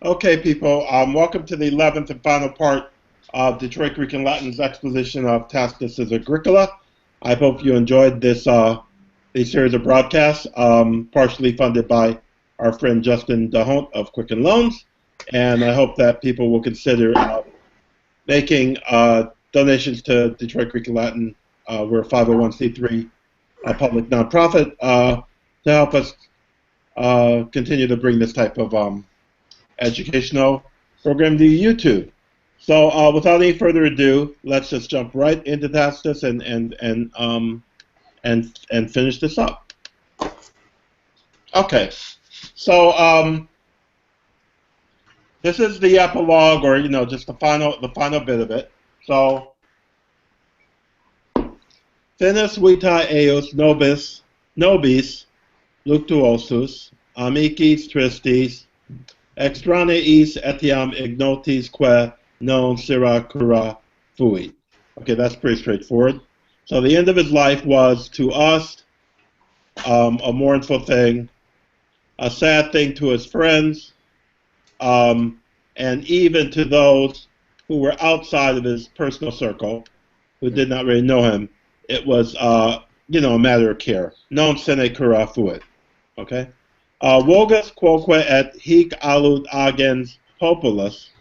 Okay, people, welcome to the 11th and final part of Detroit Greek and Latin's exposition of Tacitus Agricola. I hope you enjoyed this series of broadcasts, partially funded by our friend Justin DeHont of Quicken Loans, and I hope that people will consider making donations to Detroit Greek and Latin. We're a 501c3 public nonprofit to help us continue to bring this type of educational program to YouTube. So without any further ado, let's just jump right into Tacitus and finish this up. Okay, so this is the epilogue, or just the final bit of it. So finis vitae eius nobis luctuosus amicis tristis extraneis etiam ignotis que non sera cura fuit. Okay, that's pretty straightforward. So the end of his life was, to us, a mournful thing, a sad thing to his friends, and even to those who were outside of his personal circle, who did not really know him. It was, a matter of care. Non sine cura fuit. Okay? Vogus quoque et hic alud agens populus.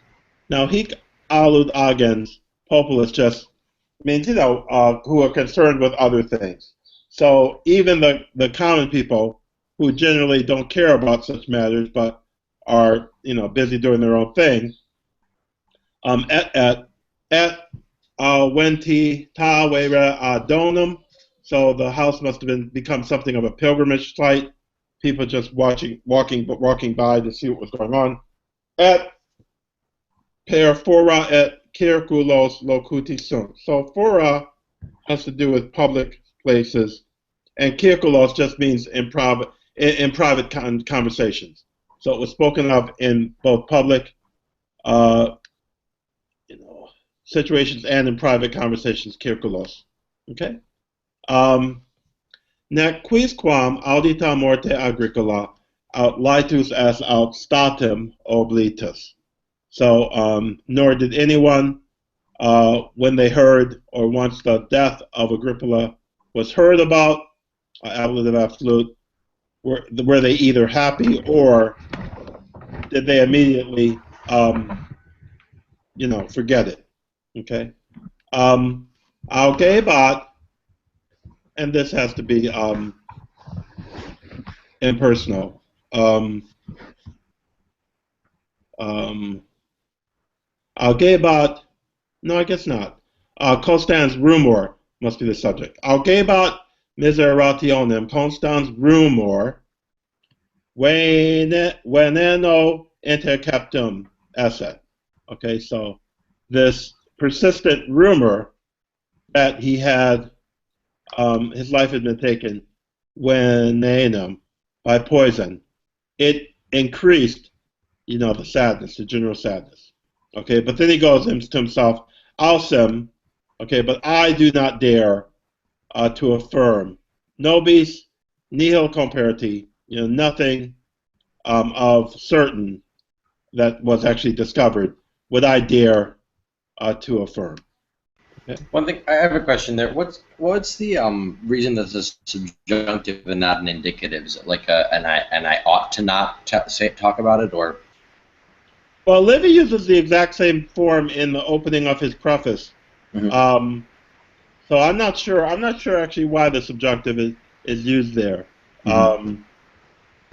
Now, hic alud agens populus just means, who are concerned with other things. So even the common people who generally don't care about such matters but are, busy doing their own thing, et venti ta vera adonum. So the house must have become something of a pilgrimage site. People just walking by to see what was going on. Et per fora et circulos locuti sunt. So fora has to do with public places, and circulos just means in private conversations. So it was spoken of in both public, situations and in private conversations. Circulos. Okay. Nec quisquam audita morte agricola aut laetus as aut statim oblitus. So, nor did anyone, when they heard, or once the death of Agricola was heard about, ablative absolute, were they either happy or did they immediately, forget it? Okay. Algebat, and this has to be impersonal. Algebat, no, I guess not. Constans rumor must be the subject. Algebat miserationem constans rumor veneno interceptum esse. Okay, so this persistent rumor that he had, his life had been taken venenum, by poison, it increased, the sadness, the general sadness. Okay, but then he goes to himself, Alcem, okay, but I do not dare to affirm. Nobis nihil comperti, nothing of certain that was actually discovered would I dare to affirm. Okay. One thing, I have a question there. What's the reason that this is subjunctive and not an indicative? Is it like and I ought to not talk about it, or? Well, Livy uses the exact same form in the opening of his preface. Mm-hmm. So I'm not sure actually why the subjunctive is used there. Mm-hmm.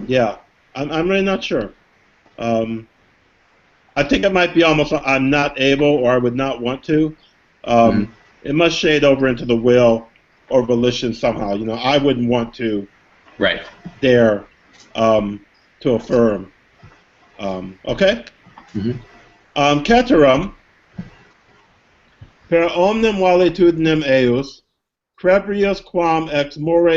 Yeah, I'm really not sure. I think it might be almost I'm not able or I would not want to. Mm-hmm. It must shade over into the will or volition somehow. I wouldn't want to dare to affirm. Okay? Mm-hmm. Ceterum, per omnem valetudinem eius, crebrius quam ex more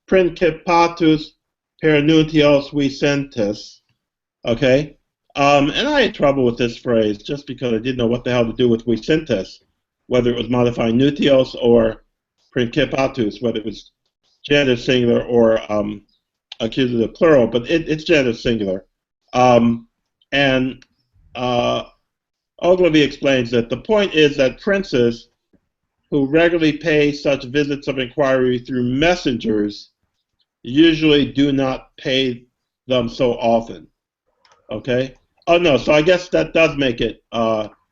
principatus per nuntios vicentis. Okay? And I had trouble with this phrase just because I didn't know what the hell to do with vicentis, whether it was modifying nutios or principatus, whether it was genitive singular or accusative plural, but it's genitive singular. And Ogilvy explains that the point is that princes who regularly pay such visits of inquiry through messengers usually do not pay them so often. Okay? Oh, no, so I guess that does make it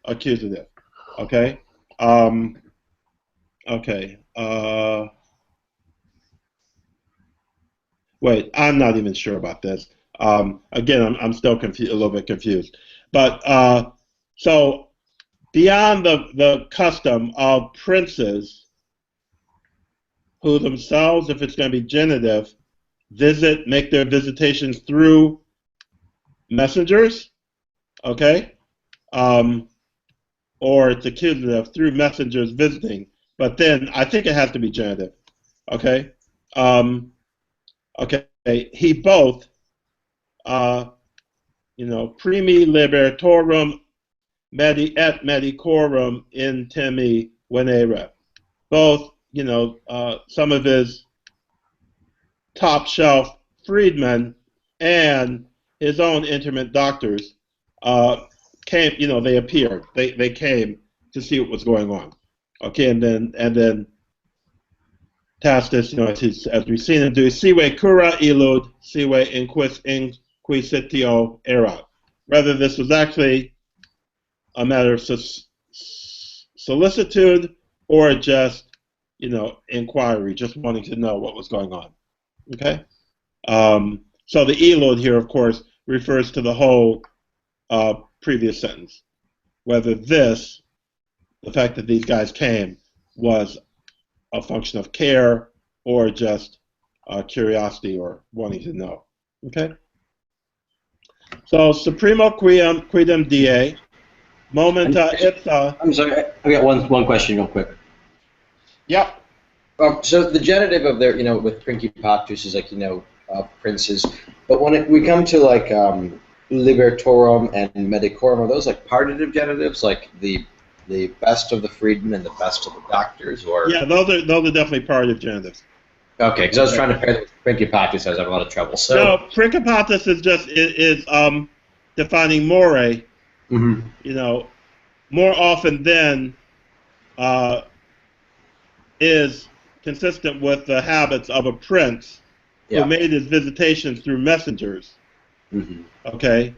accusative. Okay? Okay. Wait, I'm not even sure about this. Again, I'm still a little bit confused. But so beyond the custom of princes who themselves, if it's going to be genitive, make their visitations through messengers, okay? Or it's accusative through messengers visiting. But then I think it has to be genitive, okay? Okay, he both, primi libertorum et medicorum intimi venere. Both, some of his top shelf freedmen and his own intimate doctors came, they appeared. They came to see what was going on. Okay, and then Tacitus, as we've seen him do, sive cura illud, sive inquisitio erat. Whether this was actually a matter of solicitude or just, inquiry, just wanting to know what was going on. Okay? So the illud here, of course, refers to the whole previous sentence. Whether the fact that these guys came, was a function of care or just curiosity or wanting to know. Okay? So, supremo quidem die, momenta ipsa. I'm sorry, I got one question real quick. Yep. So the genitive of their, with principatus is like, princes. But when we come to like libertorum and medicorum, are those like partitive genitives, like the best of the freedmen and the best of the doctors, or? Yeah, those are definitely partitive genitives. Okay, because I was trying to pair them with principatus, I was having a lot of trouble. So no, principatus is just defining more. Mm-hmm. More often than is consistent with the habits of a prince who made his visitations through messengers. Mm-hmm. Okay,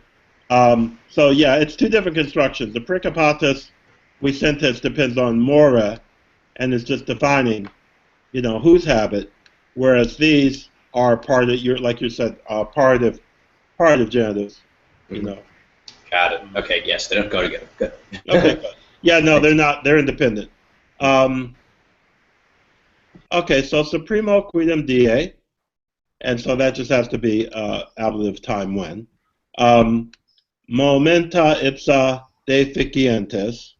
so yeah, it's two different constructions. The principatus we sentence depends on more, and is just defining, whose habit, whereas these are part of like you said, part of genitives. Mm-hmm. Got it. Okay, yes, they don't go together. Good. Okay, good. Yeah, no, they're not. They're independent. Okay, so supremo quidem die, and so that just has to be ablative time when. Momenta ipsa deficientes,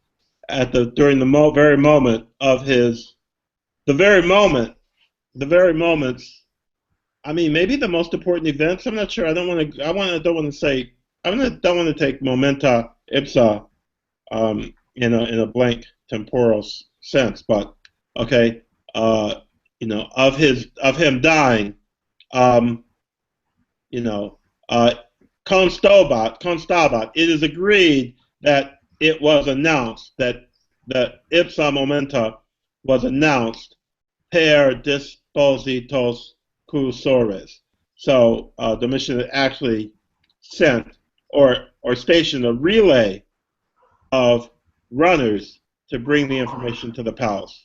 during the very moment of his, the very moments. I mean, maybe the most important events. I'm not sure. I don't want to take momenta ipsa in a blank temporal sense, but okay, of him dying, constabat. It is agreed that it was announced that the ipsa momenta was announced per dispositos cursores. So Domitian actually sent or stationed a relay of runners to bring the information to the palace.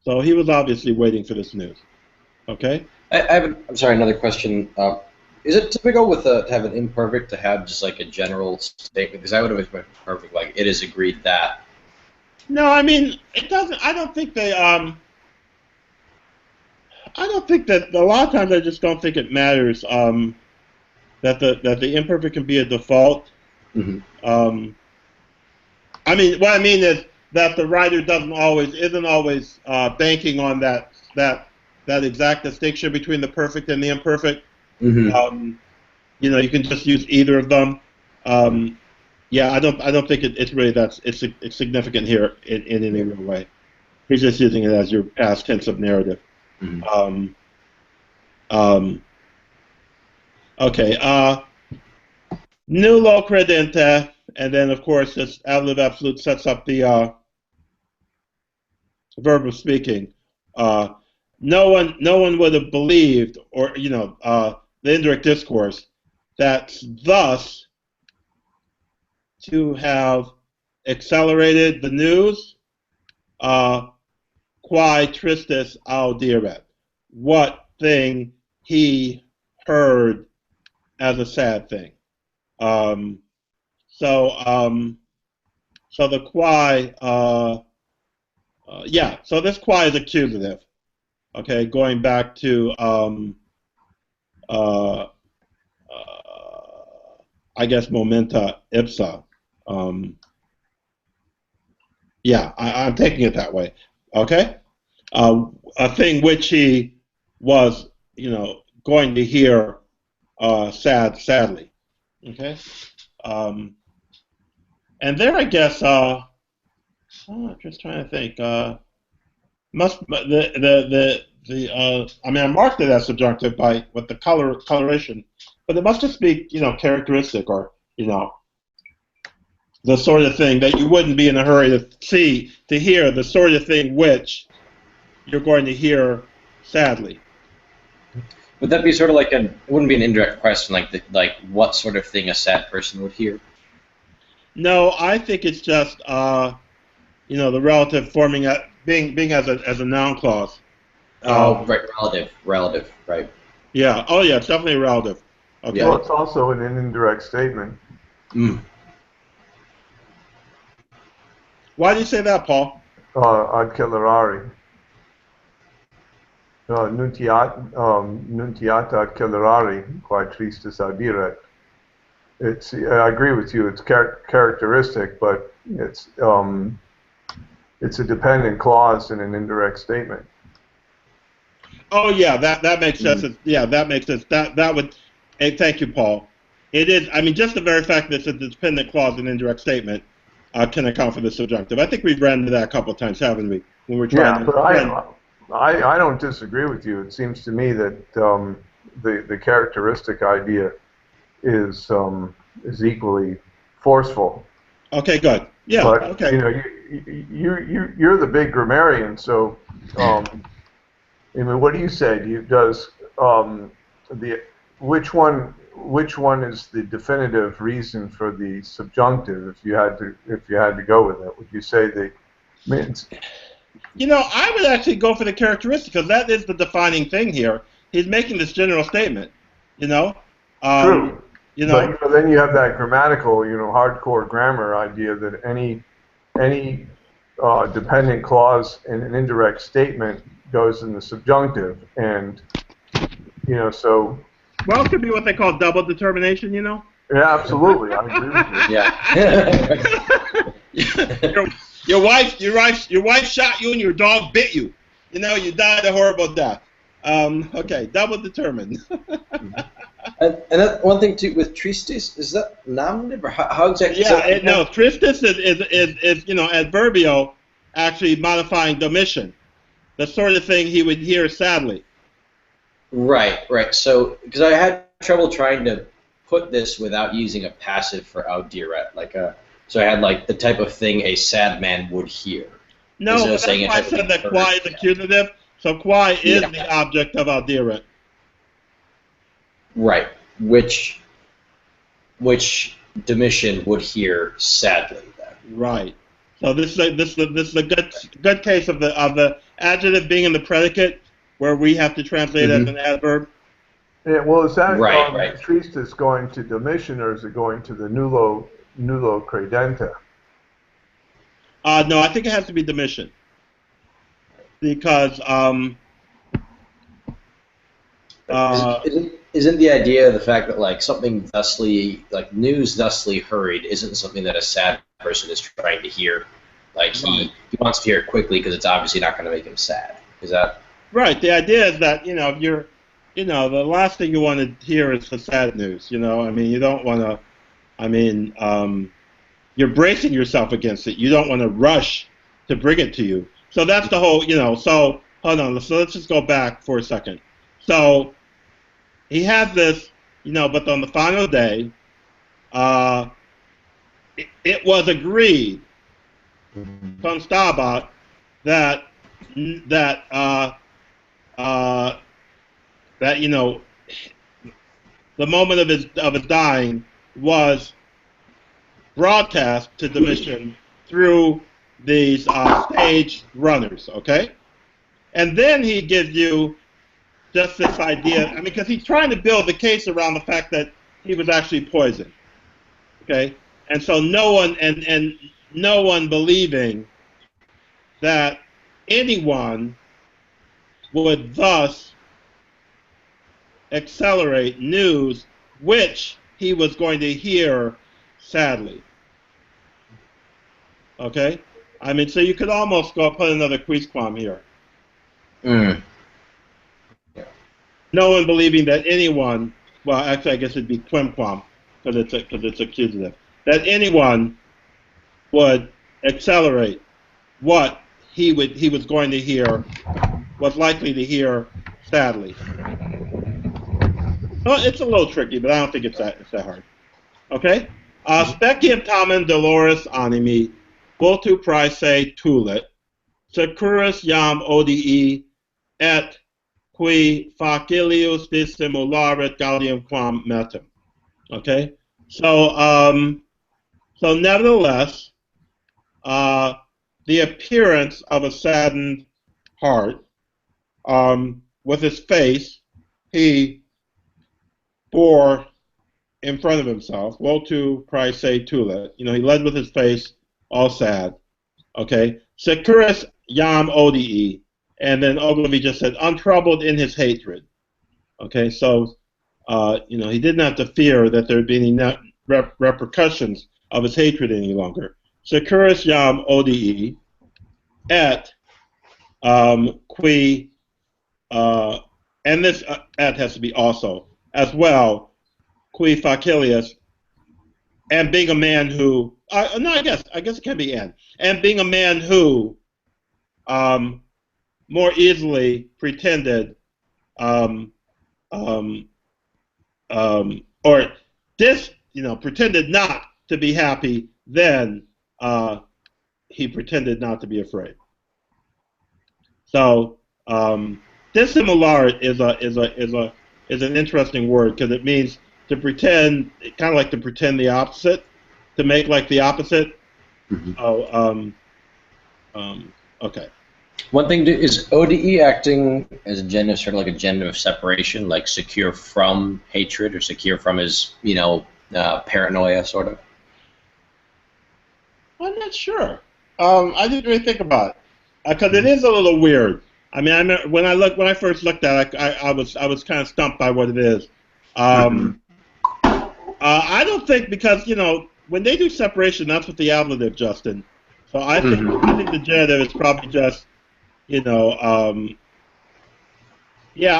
So he was obviously waiting for this news. Okay? I'm sorry, another question. Is it typical to have an imperfect to have just like a general statement? Because I would have expected perfect, like it is agreed that. No, I mean it doesn't. I don't think they. I don't think that a lot of times I just don't think it matters that the imperfect can be a default. Mm-hmm. I mean, what I mean is that the writer isn't always banking on that exact distinction between the perfect and the imperfect. Mm-hmm. You can just use either of them. Yeah, I don't think it's really it's significant here in any real way. He's just using it as your past tense of narrative. Mm-hmm. Okay. Nullo credente, and then of course this adlative absolute sets up the verb of speaking. No one would have believed, or the indirect discourse, that's thus to have accelerated the news, quae tristis audiret. What thing he heard as a sad thing. So the quae, so this quae is accusative. Okay, going back to I guess momenta ipsa. I'm taking it that way. Okay, a thing which he was, going to hear sadly. Okay, and there I guess I'm just trying to think. I marked it as subjunctive with the coloration, but it must just be, characteristic, or, the sort of thing that you wouldn't be in a hurry to hear, the sort of thing which you're going to hear sadly. Would that be sort of like it wouldn't be an indirect question, like what sort of thing a sad person would hear? No, I think it's just, the relative forming, being as a noun clause. Right, relative, right. Yeah, oh yeah, it's definitely relative. Okay. Well, it's also an indirect statement. Why do you say that, Paul? Ad celerari. Nuntiata ad celerari, quae tristis audiret. I agree with you. It's characteristic, but it's a dependent clause in an indirect statement. Oh yeah, that makes sense. Yeah, that makes sense. That would. Hey, thank you, Paul. It is. I mean, just the very fact that it's a dependent clause in an indirect statement can account for the subjunctive. I think we've ran into that a couple of times, haven't we? When we're trying but I don't disagree with you. It seems to me that the characteristic idea is equally forceful. Okay, good. Yeah. But, okay. You're the big grammarian, so what do you say? Which one is the definitive reason for the subjunctive? If you had to go with it, would you say the means? I would actually go for the characteristic, because that is the defining thing here. He's making this general statement. True. But then you have that grammatical, hardcore grammar idea that any dependent clause in an indirect statement goes in the subjunctive, and so. Well, it could be what they call double determination. Yeah, absolutely. I agree with you. Your wife shot you, and your dog bit you. You died a horrible death. Okay, double determined. And that one thing too with tristis, is that nominative, or how exactly? Yeah, no, tristis is adverbio, actually modifying Domitian, the sort of thing he would hear sadly. Right. So, because I had trouble trying to put this without using a passive for audiret, so I had the type of thing a sad man would hear. No, that's why I said that quae is accusative. So quae is the object of audiret. Right. Which Domitian would hear sadly then. Right. So this is a good case of the adjective being in the predicate, where we have to translate it as an adverb. Yeah, well, is that right. tristis going to Domitian, or is it going to the nullo credente? No, I think it has to be Domitian, because isn't the idea the fact that something thusly, news thusly hurried, isn't something that a sad person is trying to hear? He wants to hear it quickly because it's obviously not going to make him sad. Is that right? The idea is that if you're, the last thing you want to hear is the sad news. You don't want to. You're bracing yourself against it. You don't want to rush to bring it to you. So that's the whole. So hold on. So let's just go back for a second. So he has this, but on the final day, it was agreed from Stabat that that that the moment of his dying was broadcast to Domitian through these stage runners, okay? And then he gives you just this idea, I mean, because he's trying to build the case around the fact that he was actually poisoned, okay? And so no one believing that anyone would thus accelerate news which he was going to hear sadly. Okay? I mean, so you could almost go put another quisquam here. Mm. No one believing that anyone, well, actually, I guess it'd be quimquam because it's accusative, that anyone would accelerate what he was going to hear, was likely to hear sadly. Well, it's a little tricky, but I don't think it's that hard. Okay? Speciem tamen dolores animi, vultu praese tulit, securus jam odii, et qui facilius dissimularet gaudium quam metum. Okay? So, so nevertheless, the appearance of a saddened heart, with his face, he bore in front of himself, Voltu praese tulit. He led with his face, all sad. Okay? Securus jam odii. And then Ogilvy just said, untroubled in his hatred. Okay, so, he didn't have to fear that there would be any repercussions of his hatred any longer. Securus jam odii, et qui, and this et has to be also, as well, qui facilius, and being a man who, no, I guess it can be and being a man who, more easily pretended, or pretended not to be happy than he pretended not to be afraid. So dissimulare is an interesting word because it means to pretend, kind of like to pretend the opposite, to make like the opposite. Mm-hmm. Okay. One thing is ODE acting as a gender, sort of like a gender of separation, like secure from hatred or secure from his, paranoia, sort of. I'm not sure. I didn't really think about it because it is a little weird. I mean, I remember when I first looked at it, I was kind of stumped by what it is. I don't think because when they do separation, that's what the ablative, Justin. So I think the genitive is probably just yeah,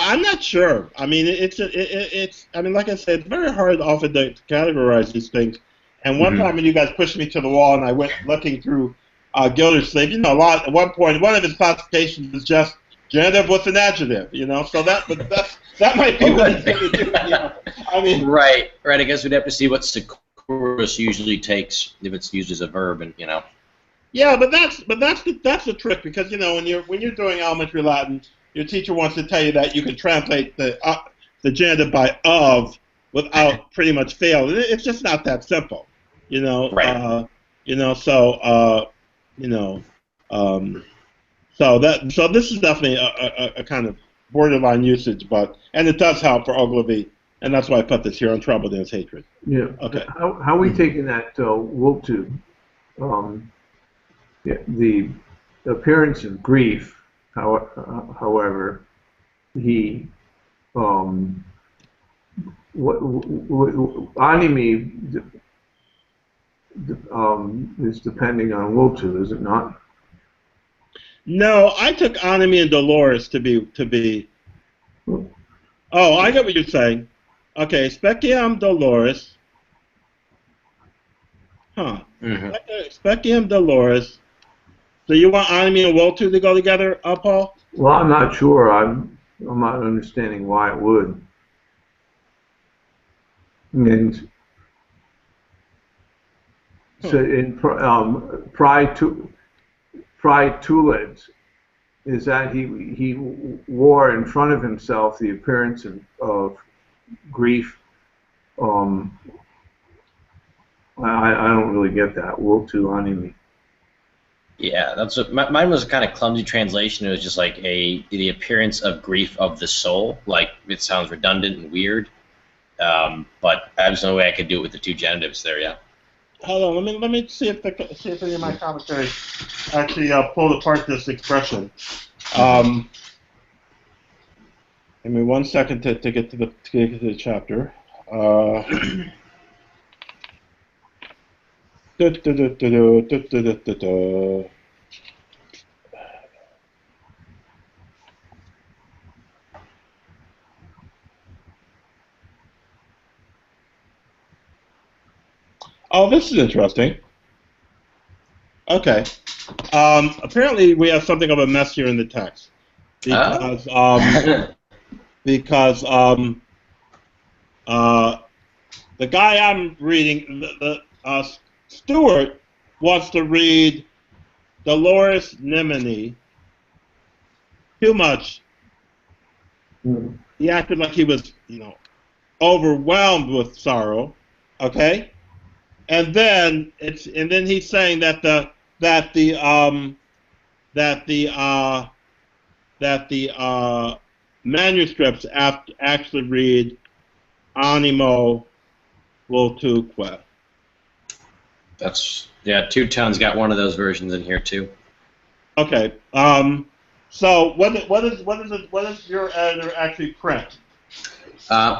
I'm not sure. I mean, it's. I mean, like I said, it's very hard often to categorize these things. And one time when you guys pushed me to the wall, and I went looking through Gildersleeve, a lot. At one point, one of his classifications was just genitive with an adjective. So that might be what he's going to do. I mean, right. I guess we'd have to see what securus usually takes if it's used as a verb, and Yeah, but that's the trick because when you're doing elementary Latin, your teacher wants to tell you that you can translate the genitive by of without pretty much fail. It's just not that simple, Right. So this is definitely a kind of borderline usage, and it does help for Ogilvy, and that's why I put this here, untroubled in his hatred. Yeah. Okay. How are we taking that Wiltu? The appearance of grief, however, he anime is depending on Wiltu, is it not? No, I took anime and Dolores to be. Oh, I get what you're saying. Okay, speciem Dolores. Huh. Speciem Dolores. So you want anime and Wiltu to go together, Paul? Well, I'm not sure. I'm not understanding why it would. And So in Praetulid, is that he wore in front of himself the appearance of grief. I don't really get that. Vultu animi. Yeah, that's what mine was a kind of clumsy translation. It was just like the appearance of grief of the soul. Like, it sounds redundant and weird, but there's no way I could do it with the two genitives there. Yeah. Hold on, let me see if any of my commentary actually pulled apart this expression. Give me 1 second to get to the chapter. Oh, this is interesting. Okay. Apparently, we have something of a mess here in the text because the guy I'm reading, the Stewart, wants to read Dolores Nemini too much. He acted like he was, overwhelmed with sorrow. Okay, and then he's saying that the manuscripts actually read animo vultuque. That's Two Tone's got one of those versions in here too. Okay. So what is your editor actually print?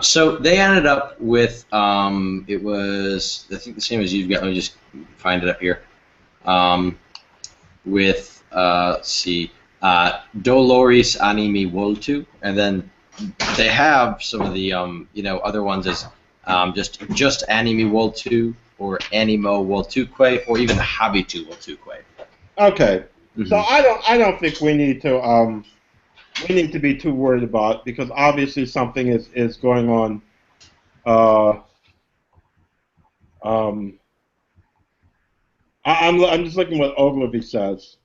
So they ended up with it was, I think, the same as you've got. Let me just find it up here. With let's see, Doloris animi vultu, and then they have some of the other ones as just animi vultu, or animo vultuque, or even habitu vultuque. Okay. Mm-hmm. So I don't think we need to be too worried about it, because obviously something is going on. I'm just looking what Ogilvy says.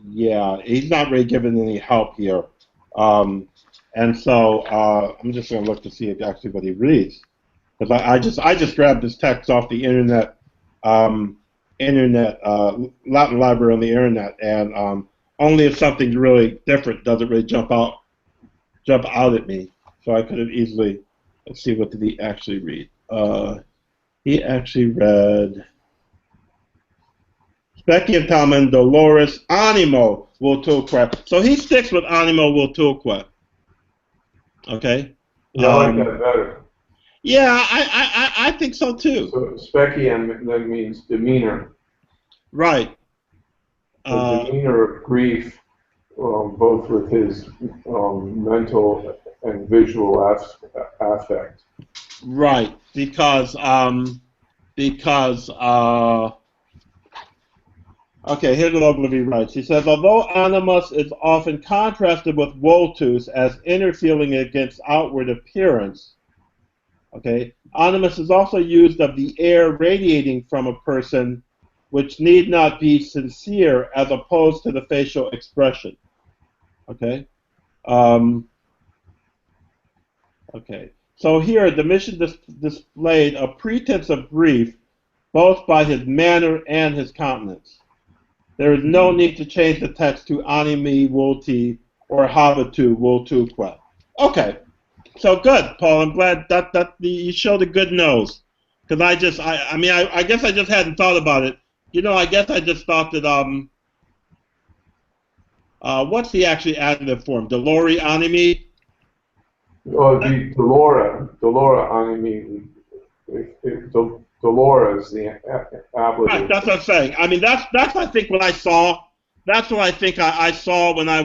Yeah, he's not really giving any help here, and so I'm just going to look to see actually what he reads, because I just grabbed this text off the internet, Latin library on the internet, and only if something's really different does it really jump out at me. So I could have easily, let's see, what did he actually read? He actually read Speciem and Dolores animo vultuque. So he sticks with animo vultuque. Okay. Yeah, I like that better. Yeah, I think so too. So speciem then means demeanor. Right. The demeanor of grief, both with his mental and visual affect. Right, because okay, here's what Ogilvy writes. He says, although animus is often contrasted with vultus as inner feeling against outward appearance, okay, animus is also used of the air radiating from a person, which need not be sincere as opposed to the facial expression. Okay? Okay. So here, Domitian displayed a pretense of grief both by his manner and his countenance. There is no need to change the text to animi vulti or habitu vultuque. Okay. So good, Paul. I'm glad that you showed a good nose. Because I guess I just hadn't thought about it. I guess I just thought that what's the actually adjective form? Dolori animi? Oh, the Dolora animi. Dolora is the ablative. Right, that's what I'm saying. I mean, that's I think what I saw. That's what I think I saw when I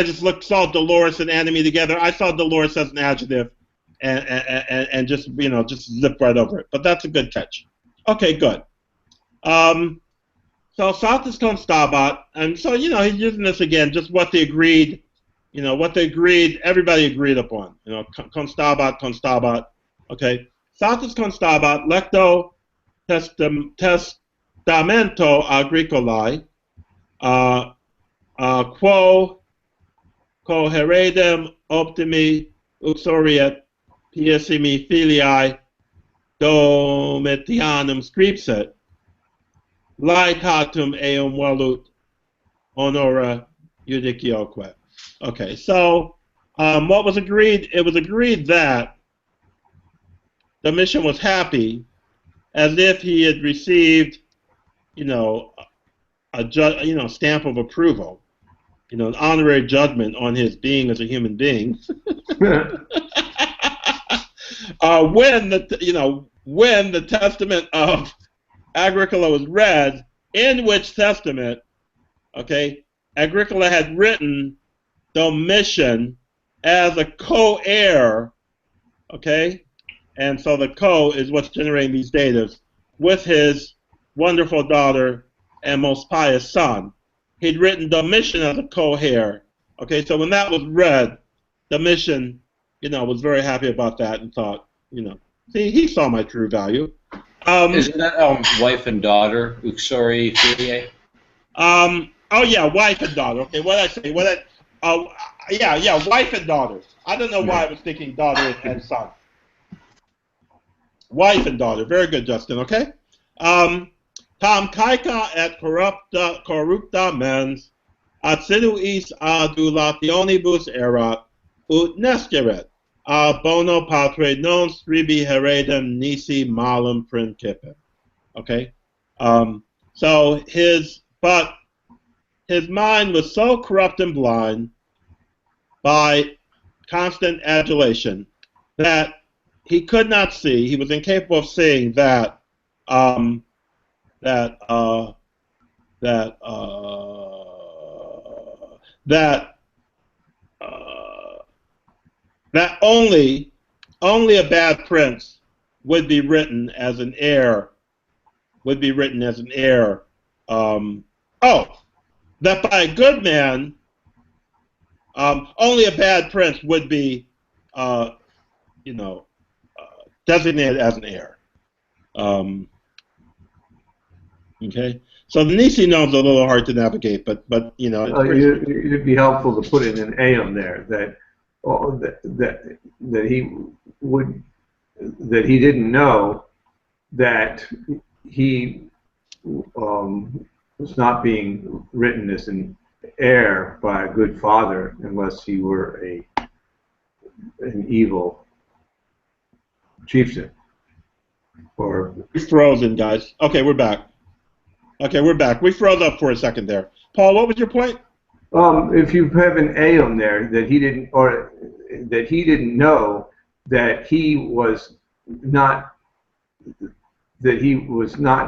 just saw Dolores and anime together. I saw Dolores as an adjective, and just zip right over it. But that's a good catch. Okay, good. So Satis con stabat, and so he's using this again, just what they agreed what they agreed, everybody agreed upon. Constabat, constabat. Okay. Status constabat, lecto testamento agricolae, quo coheredem optimi uxoriet piessimi filii Domitianum scripsit, laetatum eum velut honora judicioque. Okay, so what was agreed? It was agreed that Domitian was happy, as if he had received, a stamp of approval, an honorary judgment on his being as a human being. When the testament of Agricola was read, in which testament, okay, Agricola had written Domitian as a co-heir, okay, and so the co is what's generating these datives, with his wonderful daughter and most pious son. He'd written Domitian as a co-heir, okay, so when that was read, Domitian, was very happy about that and thought, see, he saw my true value. Isn't that wife and daughter, uxori filiae? Oh yeah, wife and daughter. Okay, what did I say? Yeah, wife and daughter. I don't know why I was thinking daughter and son. Wife and daughter. Very good, Justin. Okay. Tam caeca et corrupta mens assiduis adulationibus erat ut nesceret bono patre non scribi heredem nisi malum principem. Okay. So his mind was so corrupt and blind by constant adulation that he could not see. He was incapable of seeing that only a bad prince would be written as an heir. That by a good man, only a bad prince would be, designated as an heir. Okay, so the Nisi nome's a little hard to navigate, but it'd be helpful to put in an eum there that he didn't know that he was not being written as an heir by a good father unless he were an evil chieftain. Or he's frozen, guys. Okay, we're back. We froze up for a second there. Paul, what was your point? If you have an eum there that he didn't know that he was not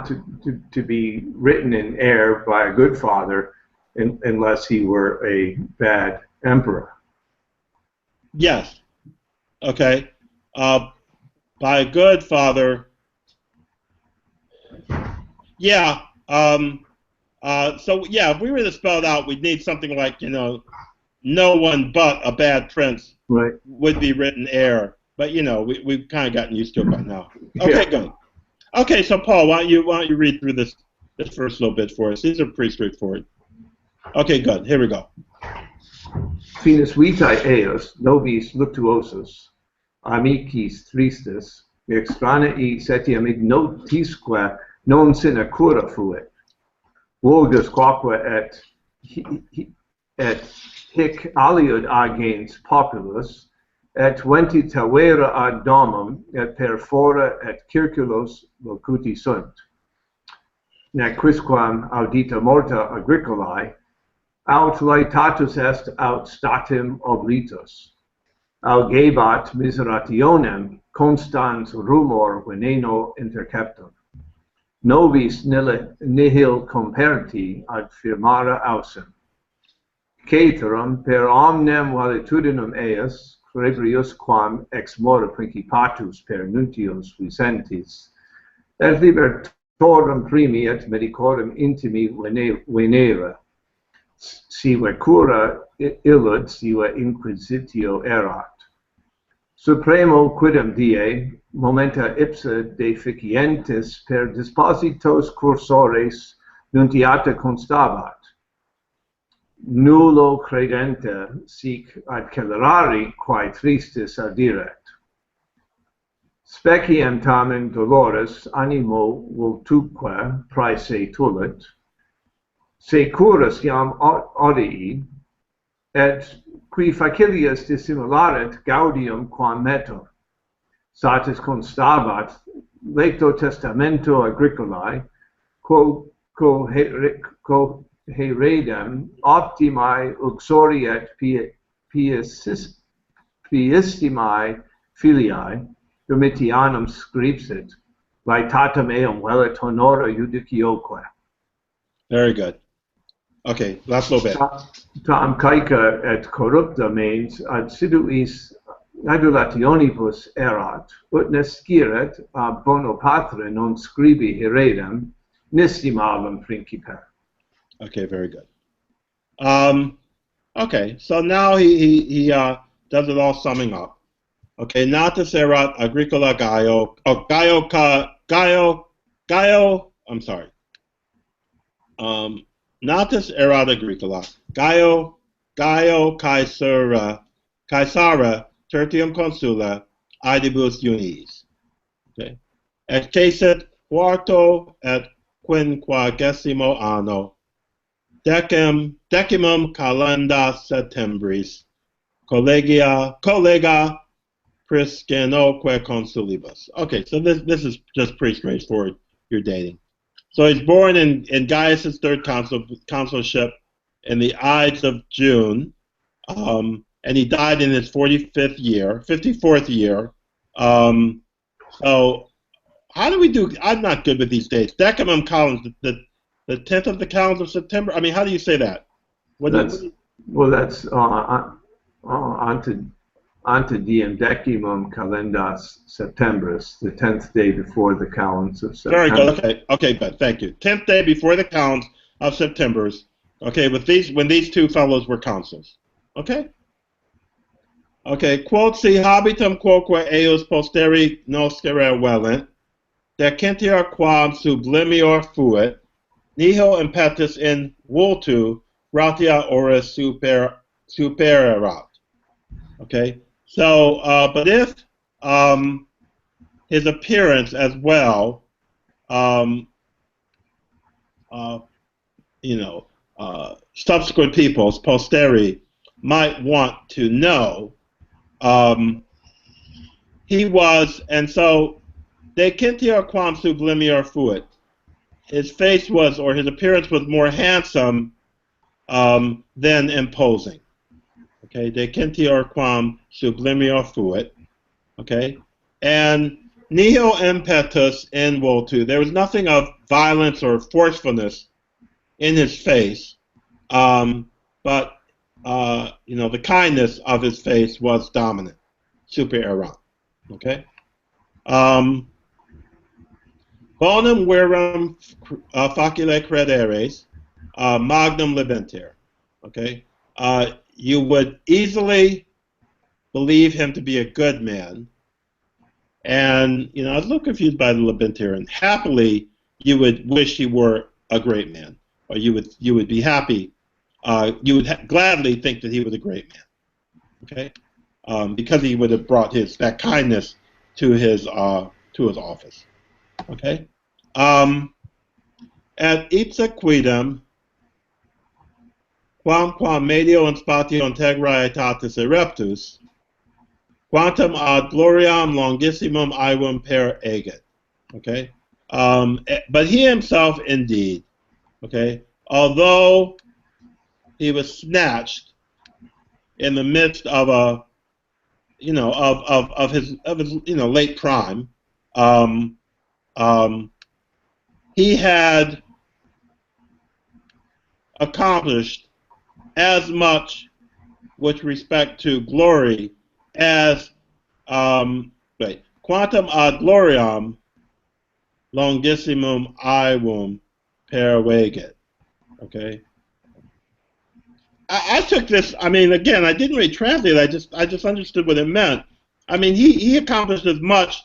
to be written in heir by a good father unless he were a bad emperor. Yes. Okay. By a good father. Yeah. So yeah, if we were to spell it out, we'd need something like no one but a bad prince would be written heir. But we've kind of gotten used to it by now. Okay, yeah. Good. Okay, so Paul, why don't you read through this first little bit for us? These are pretty straightforward. Okay, good. Here we go. Finis vitae eos nobis luctuosus amicis tristis extranei setiam ignotisque non sine cura fuit vulgus quaque et hic aliud agens populus et ventita vera ad domum et per fora et circulos locuti sunt nec quisquam audita morta agricolae aut laetatus est aut statim oblitus algebat miserationem constans rumor veneno interceptum novis nihil comperti ad firmare ausem caeterum per omnem valetudinum eus Crebrius quam ex mora principatus per nuntios Vicentis et libertorum primi et medicorum intimi venera sive cura illud, sive inquisitio erat. Supremo quidem die, momenta ipsa deficientes per dispositos cursores nuntiata constabat. Nullo credente sic ad celerari quae tristis audiret. Speciem tamen dolores animo vultuque praese tulit, se curas iam odii, et qui facilias dissimularet gaudium quam metor. Satis constabat lecto testamento agricolae, quo heredem optimae uxori et piistimae filiae, Domitianum scripsit, laetatem eum velit honora judicioque. Very good. Okay, last little bit. Tam caeca et corrupta means ad siduis adulationibus erat, ut nesciret ab bono patre non scribi heredem, nistimalum principe. Okay, very good. Okay, so now he does it all summing up. Okay, natus erat agricola I'm sorry. Natus erat agricola Gaio Caesara tertium consula aedibus iunis. Okay. Excesit quarto et quinquagesimo anno decimum calenda septembris collega Priscenoque consulibus. Okay, so this is just pretty straightforward, your dating. So he's born in Gaius' third consulship in the Ides of June, and he died in his 54th year. So how do we do? I'm not good with these dates. Decimum columns, the 10th of the calends of September. I mean, how do you say that? That's ante diem decimum calendas Septembris, the 10th day before the calends of September. Very good. Okay, good. Thank you. 10th day before the calends of September's. Okay, when these two fellows were consuls. Okay. Okay. Quod si habitum quoque eus posteri noscere velent, decentior quam sublimior fuit, nihil impetus in vultu gratia oris supererat. Okay. So, but if his appearance as well, subsequent peoples, posteri, might want to know, he was, and so, de centior quam sublimior fuit. His face was, or his appearance was more handsome than imposing. Okay, de centior quam sublimior fuit. Okay, and nihil impetus in vultu. There was nothing of violence or forcefulness in his face, but the kindness of his face was dominant, supererat. Okay. Bonum verum facile crederes, magnum libenter. Okay. You would easily believe him to be a good man, and I was a little confused by the libenter. And happily, you would wish he were a great man, or you would be happy. You would gladly think that he was a great man. Okay, because he would have brought that kindness to his office. Okay, at ipsa quidem quamquam medio in spatio integra aetatis ereptus, quantum ad gloriam longissimum aevum per eget. Okay, but he himself, indeed, okay, although he was snatched in the midst of his late prime, he had accomplished as much with respect to glory as quantum ad gloriam longissimum aevum per veget. Okay. I took this. I mean, again, I didn't really translate it. I just understood what it meant. I mean, he accomplished as much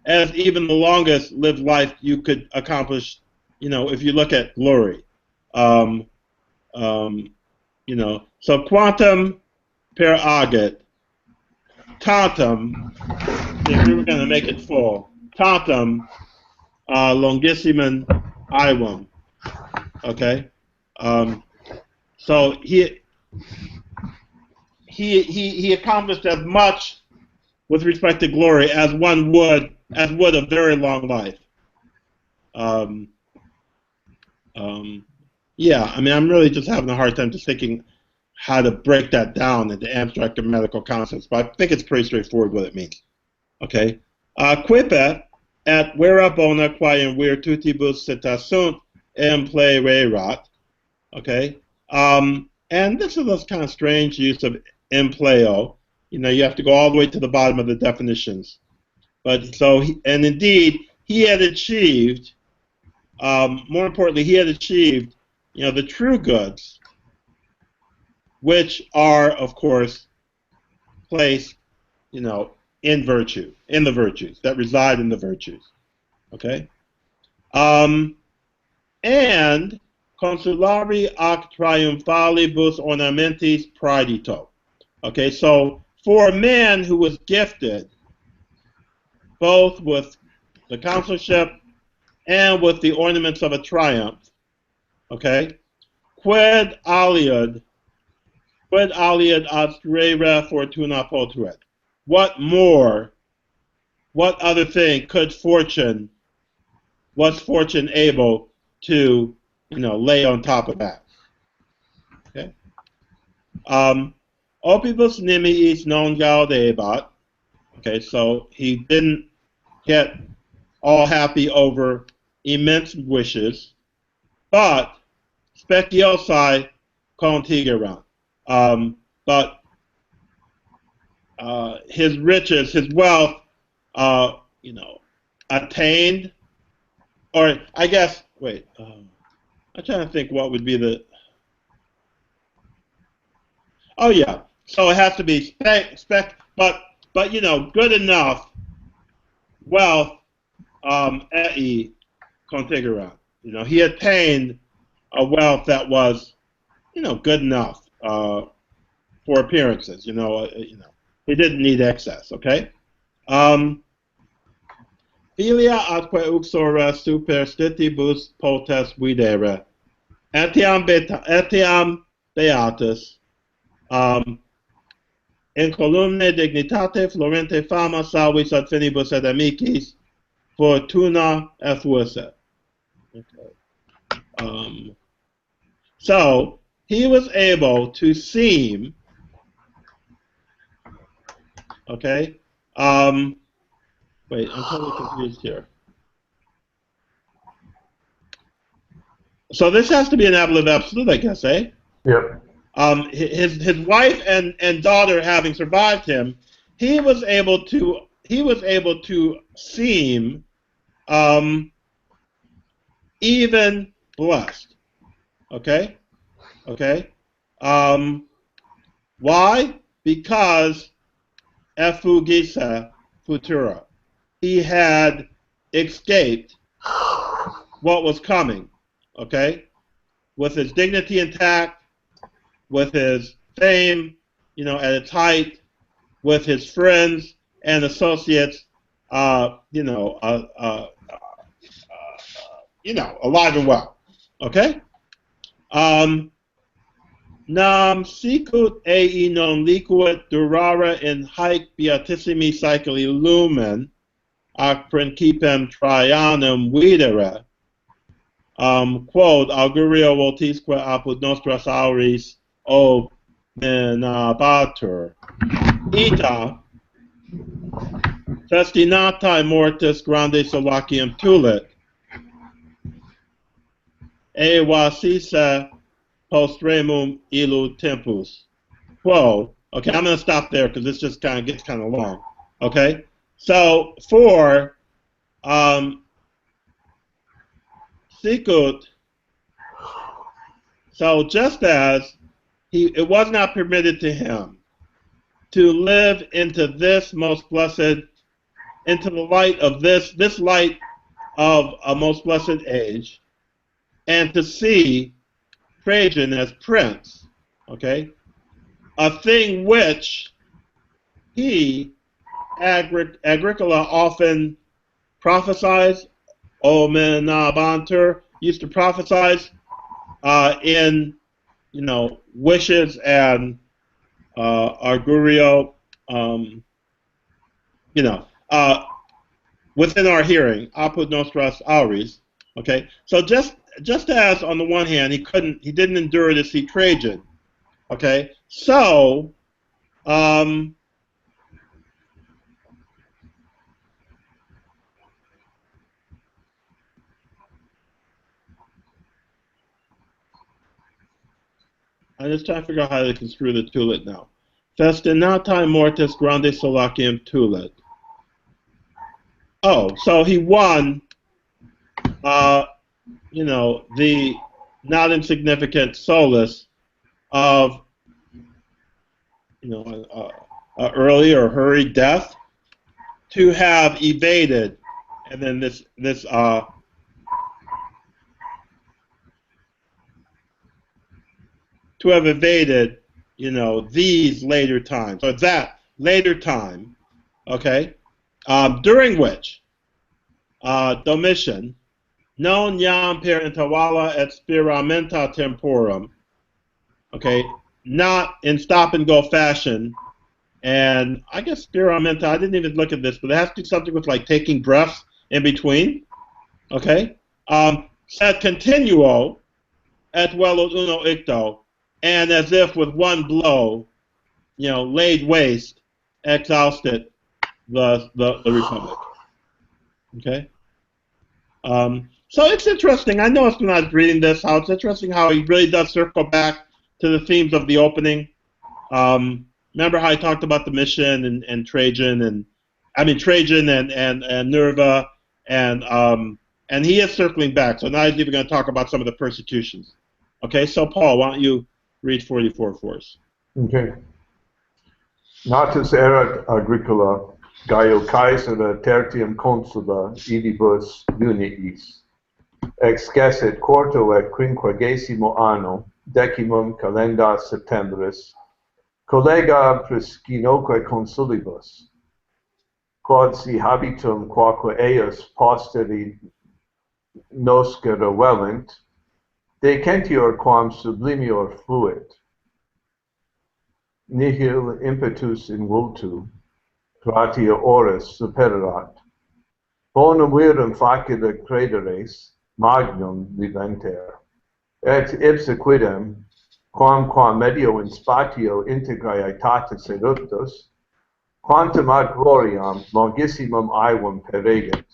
as even the longest lived life you could accomplish. You know, if you look at glory. Um, you know, so quantum per agit, tantum. If we were going to make it full, tantum longissimum ium. Okay. So he accomplished as much with respect to glory as would a very long life. Um, yeah, I mean, I'm really just having a hard time just thinking how to break that down into abstract grammatical concepts, but I think it's pretty straightforward what it means. Okay, quippe et vera bona quae in virtutibus citasunt empleerat. Okay, and this is this kind of strange use of empleo. You know, you have to go all the way to the bottom of the definitions. But so, and indeed, he had achieved. More importantly, he had achieved, you know, the true goods, which are, of course, placed, you know, in virtue, in the virtues that reside in the virtues. Okay, and consulari ac triumphalibus ornamentis praedito. Okay, so for a man who was gifted both with the consulship and with the ornaments of a triumph, okay, quid aliud obstrere fortuna potuit. What more, what other thing was fortune able to, you know, lay on top of that? Okay. Opibus nimiis non gaudebat. Okay, so he didn't get all happy over immense wishes, but speciosi contigeran. But his riches, his wealth, you know, attained, or I guess, wait, I'm trying to think what would be the, oh yeah, so it has to be but you know, good enough wealth, ei contigeran. You know, he attained a wealth that was, you know, good enough for appearances. You know, he didn't need excess. Okay. Filia atque uxora superstitibus potes videre, etiam beatus, in columne dignitate florente fama salvis ad finibus et amicis, fortuna effuisse. Okay. So he was able to seem, okay, wait, I'm totally confused here. So this has to be an ablative absolute, I guess, eh? Yep. His wife and daughter having survived him, he was able to seem even blessed. Okay? Okay? Why? Because effugisa futura. He had escaped what was coming. Okay? With his dignity intact, with his fame, you know, at its height, with his friends and associates, you know, alive and well. Okay? Nam sicut ei non liquid durara in haec beatissimi cycli lumen, ac principem Trajanum videre, quod augurio voltisque apud nostras auris o menabatur. Ita festinatae mortis grande solacium tulit, e vasisse postremum illu tempus. Quo, okay, I'm going to stop there because this just kind of gets kind of long. Okay, so for sicut, so just as it was not permitted to him to live into this most blessed, into the light of this light of a most blessed age, and to see Trajan as prince, okay, a thing which he, Agricola, often prophesies, Omenabanter, used to prophesize in, wishes and argurio, within our hearing, apud nostras auris. Okay, so just as on the one hand he didn't endure to see Trajan. Okay, so I just trying to figure out how to construe the tulet now. Festinatae mortis grande solacium tulet. Oh, so he won, the not insignificant solace of, early or hurried death, to have evaded, and then to have evaded, these later times, or that later time, okay, during which Domitian, non jam per intervalla et spiramenta temporum, okay, not in stop-and-go fashion, and I guess spiramenta, I didn't even look at this, but it has to do something with like taking breaths in between, okay, sed continuo et velos uno icto, and as if with one blow, laid waste, exhausted the republic. Okay. So it's interesting. I noticed when I was reading this how it's interesting how he really does circle back to the themes of the opening. Remember how I talked about the mission and Trajan and Trajan and Nerva and he is circling back. So now he's even going to talk about some of the persecutions. Okay. So Paul, why don't you read 44 for us? Okay. Natus erat Agricola, Gaio Caesara tertium consula idibus juniis, excessit quarto et quinquagesimo anno, decimum calenda septembris, collega prescinoque consulibus, quod si habitum quaque eius posteri noscere velint, decentior quam sublimior fuit, nihil impetus in vultu, gratia oris supererat, bonum virum facile crederes, magnum viventer, et ipsa quidem, quam medio in spatio integrae aetatis eruptus, quantum ad gloriam longissimum aevum peregit,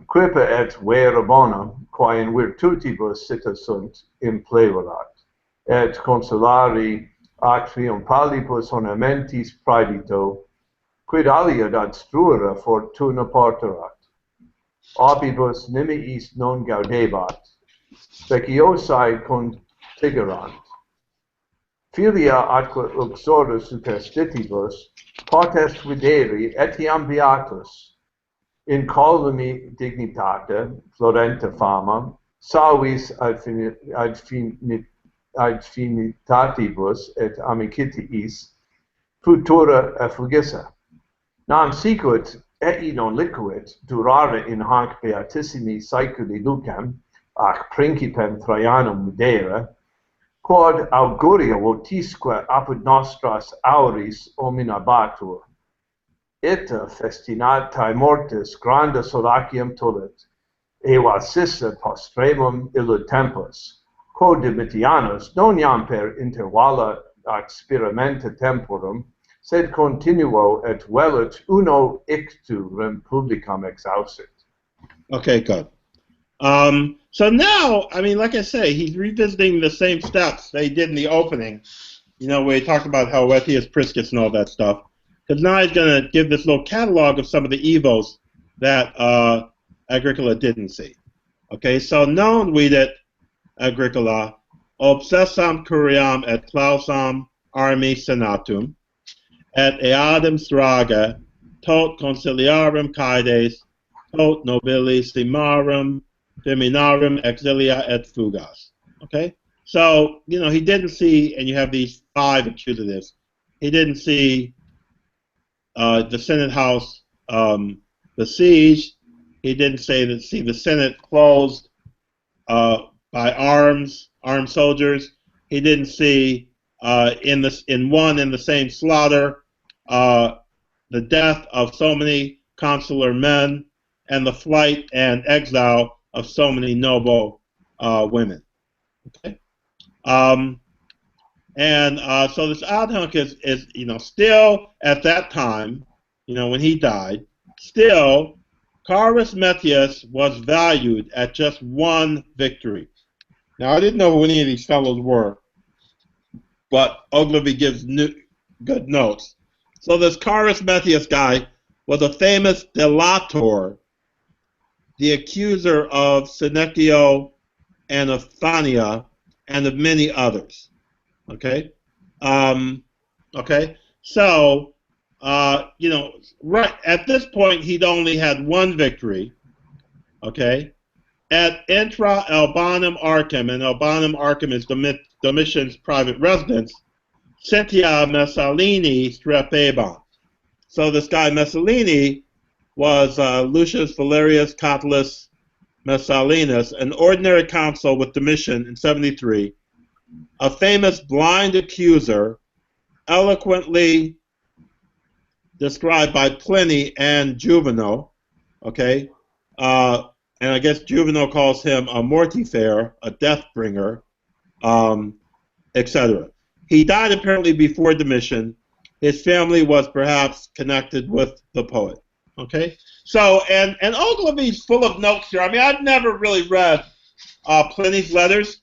quipa et vera bonum, quae in virtutibus sita sunt, impleverat, et consolari a triumphalibus ornamentis praedito, quid aliud ad struere fortuna porterat, opibus nimiis non gaudebat, speciosae contigerant. Filia atque uxora superstitibus, potest videri etiam beatus, in columi dignitate, florenta fama, salvis ad finitatibus et amicitiis, futura effugissa. Nam sicut et non liquid durare in hanc beatissimi saeculi lucem, ac principem Trajanum videre, quod auguria votisque apud nostras auris ominabatur. Ita festinatae mortis granda solacium tulit, eva sissa postremum illud tempus, quod Domitianus non iam per intervalla ac spiramenta temporum, sed continuo et velut uno ictu rem publicam exaucit. Okay, good. So now, like I say, he's revisiting the same steps that he did in the opening, where he talked about Helvetius Priscus and all that stuff. Because now he's going to give this little catalog of some of the evils that Agricola didn't see. Okay, so non videt Agricola obsessam curiam et clausam armi senatum, et eadem strage, tot conciliarum caedes, tot nobilissimarum feminarum exilia et fugas. Okay? So, you know, he didn't see, and you have these 5 accusatives, he didn't see the Senate House besieged. He didn't see the Senate closed by armed soldiers. He didn't see in one and the same slaughter the death of so many consular men and the flight and exile of so many noble women. Okay, so this adjunct is you know still at that time, you know when he died, still Carus Metius was valued at just 1 victory. Now I didn't know who any of these fellows were, but Ogilvy gives good notes. So this Carus Metius guy was a famous delator, the accuser of Senecio and of Phania and of many others. Okay, okay. So you know, right at this point, he'd only had 1 victory. Okay, at intra Albanum Arcum, and Albanum Arcum is Domitian's private residence. Sentia Messalini strepebant. So this guy Messalini was Lucius Valerius Catullus Messallinus, an ordinary consul with Domitian in 73, a famous blind accuser, eloquently described by Pliny and Juvenal. Okay, and I guess Juvenal calls him a mortifaire, a death bringer, etc. He died apparently before Domitian. His family was perhaps connected with the poet. Okay, so and Ogilvy's full of notes here. I mean, I've never really read Pliny's letters,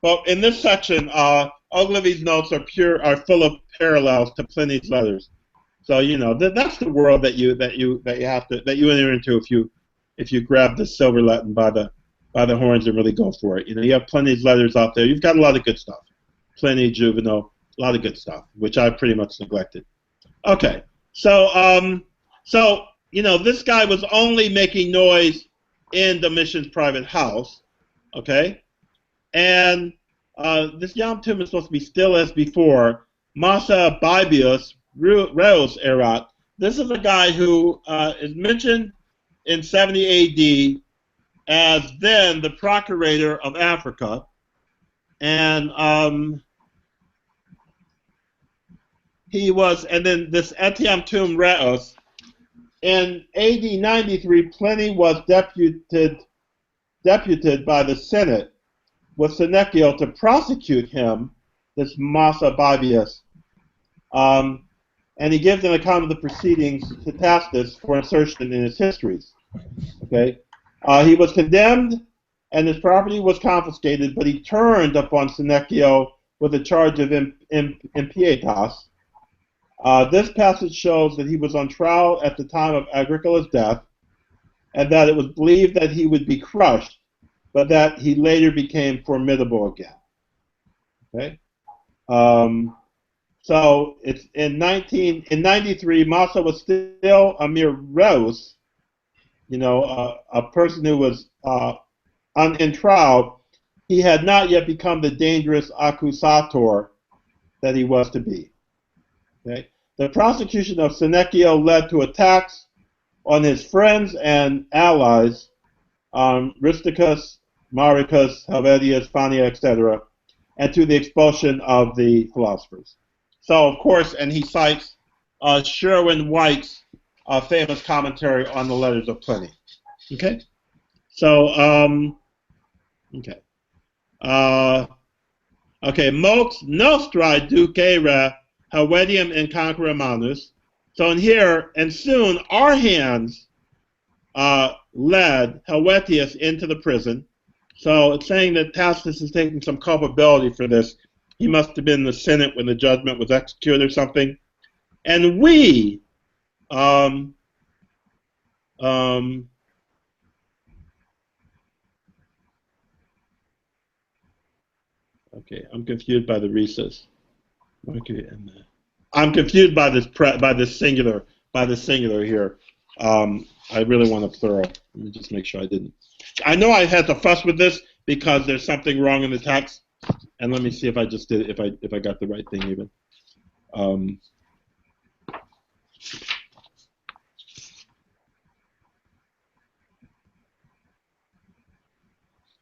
but in this section, Ogilvy's notes are full of parallels to Pliny's letters. So you know that's the world that you enter into if you grab the silver Latin by the horns and really go for it. You know, you have Pliny's letters out there. You've got a lot of good stuff. Pliny, Juvenal, a lot of good stuff, which I pretty much neglected. Okay, so you know this guy was only making noise in Domitian's private house. Okay, and this Yom Tum is supposed to be still as before. Massa Bibius Reus erat. This is a guy who is mentioned in 70 A.D. as then the procurator of Africa, and he was, and then this Etiam Tum Reus. In A.D. 93, Pliny was deputed by the Senate with Senecio to prosecute him, this Massa Bibius, and he gives an account of the proceedings to Tacitus for insertion in his histories. Okay, he was condemned, and his property was confiscated, but he turned upon Senecio with a charge of impietas. This passage shows that he was on trial at the time of Agricola's death, and that it was believed that he would be crushed, but that he later became formidable again. Okay, so it's in 93, Massa was still a mere reus, you know, a person who was in trial. He had not yet become the dangerous accusator that he was to be. Okay. The prosecution of Senecio led to attacks on his friends and allies, Risticus, Maricus, Helvetius, Phania, etc., and to the expulsion of the philosophers. So, of course, and he cites Sherwin White's famous commentary on the letters of Pliny. Okay? So, okay. Okay, mox nostrae ducere Helvetium in conqueror manus. So in here, and soon our hands led Helvetius into the prison. So it's saying that Tacitus is taking some culpability for this. He must have been in the Senate when the judgment was executed or something. And we, Okay, I'm confused by the recess. Okay, and I'm confused by this singular here. I really want a plural. Let me just make sure I didn't. I know I had to fuss with this because there's something wrong in the text, and let me see if I just did if I got the right thing even.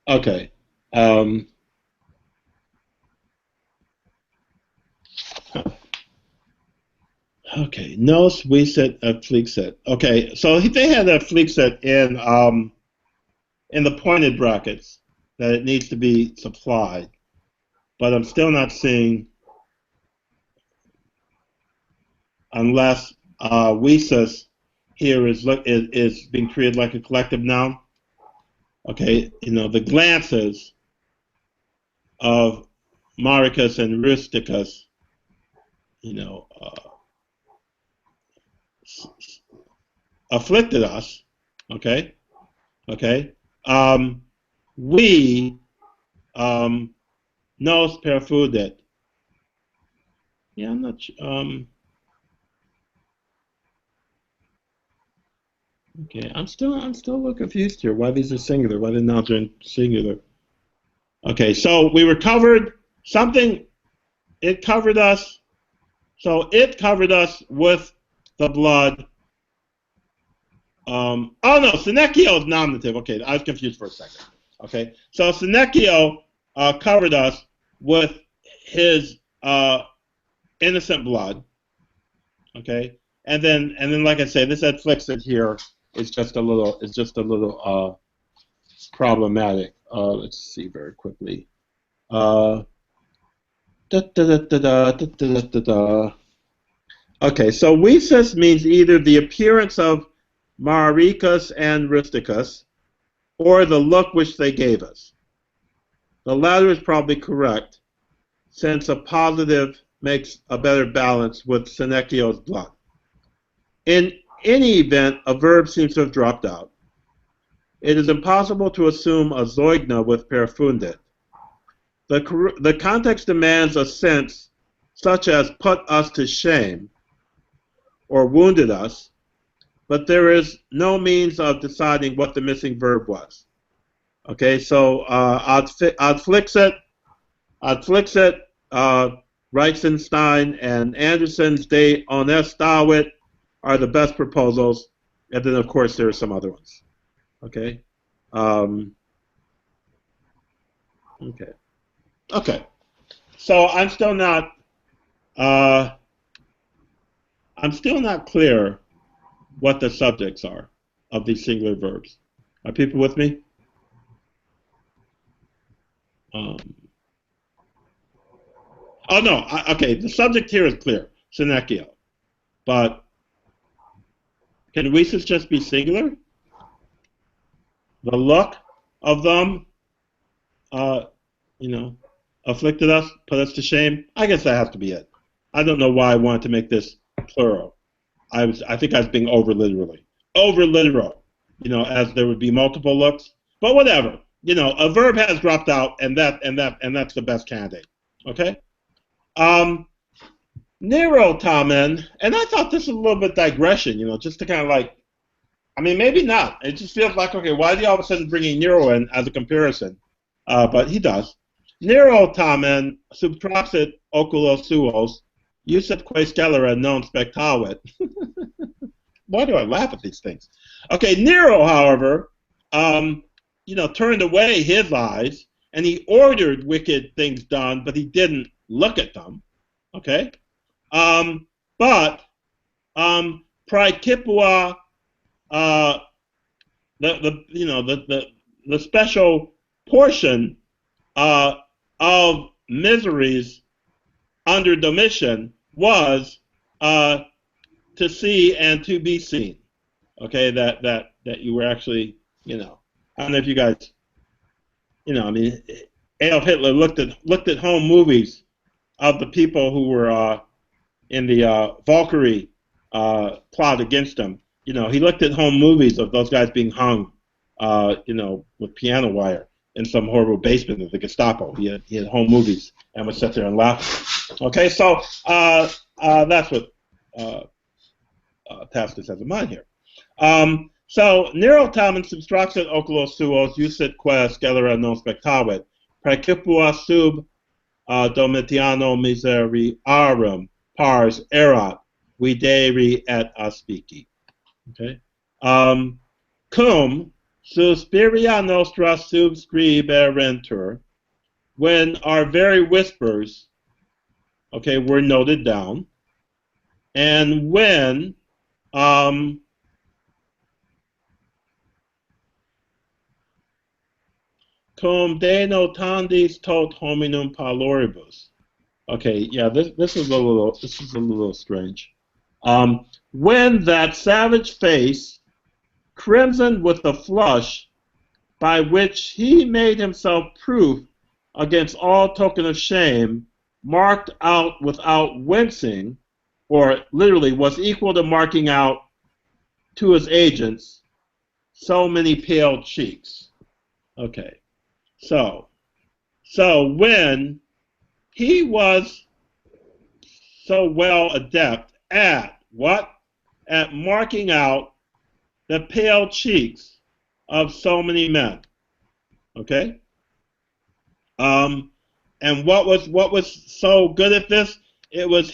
Okay. Okay. Nos vicet afflixit. Okay. So they had afflixit in the pointed brackets that it needs to be supplied, but I'm still not seeing unless visus here is being treated like a collective noun. Okay, the glances of Maricus and Rusticus, afflicted us. Okay, we nos perfudet. Yeah, I'm not. Okay, I'm still a little confused here. Why these are singular? Why the nouns are in singular? Okay, so we recovered something. It covered us. So it covered us with the blood. Oh no, Senecio is nominative. Okay, I was confused for a second. Okay, so Senecio covered us with his innocent blood. Okay, and then like I say, this afflixit here is just a little problematic. Let's see very quickly. Okay, so visus means either the appearance of Maricus and Rusticus, or the look which they gave us. The latter is probably correct, since a positive makes a better balance with Senecio's blood. In any event, a verb seems to have dropped out. It is impossible to assume a zoigna with perfundit. The context demands a sense such as put us to shame or wounded us, but there is no means of deciding what the missing verb was. Okay, so adflixit, Reichenstein and Anderson's De Honestavit are the best proposals, and then of course there are some other ones. Okay. Okay. So I'm still not clear what the subjects are of these singular verbs. Are people with me? Oh no. Okay. The subject here is clear, Senecio, but can visus just be singular? The look of them, afflicted us, put us to shame. I guess that has to be it. I don't know why I wanted to make this plural. I think I was being over literal, as there would be multiple looks. But whatever, a verb has dropped out, and that's the best candidate. Okay. Nero tamen, and I thought this was a little bit digression, just to kind of like, I mean, maybe not. It just feels like, okay, why is he all of a sudden bringing Nero in as a comparison? But he does. Nero tamen subtraxit oculos suos, usat quae scelera non spectavit. Why do I laugh at these things? Okay, Nero, however, turned away his eyes, and he ordered wicked things done, but he didn't look at them. Okay, but praecipua, the special portion of miseries under Domitian was to see and to be seen. Okay, that you were actually, I don't know if you guys, Adolf Hitler looked at home movies of the people who were in the Valkyrie plot against him. He looked at home movies of those guys being hung, with piano wire. in some horrible basement of the Gestapo. He had home movies and would sit there and laugh. Okay, so that's what Tacitus has in mind here. So Nero tamen substruxit oculos suos usit quae scelera non spectavit, praecipua sub Domitiano miseriarum pars erat videri et aspici. Okay. Cum suspiria nostra subscriberentur, when our very whispers, okay, were noted down, and when cum de notandis tot hominum paloribus. Okay, yeah, this is a little strange. When that savage face, crimsoned with the flush, by which he made himself proof against all token of shame, marked out without wincing, or literally was equal to marking out to his agents so many pale cheeks. Okay, so when he was so well adept at what? At marking out the pale cheeks of so many men. Okay? And what was so good at this? It was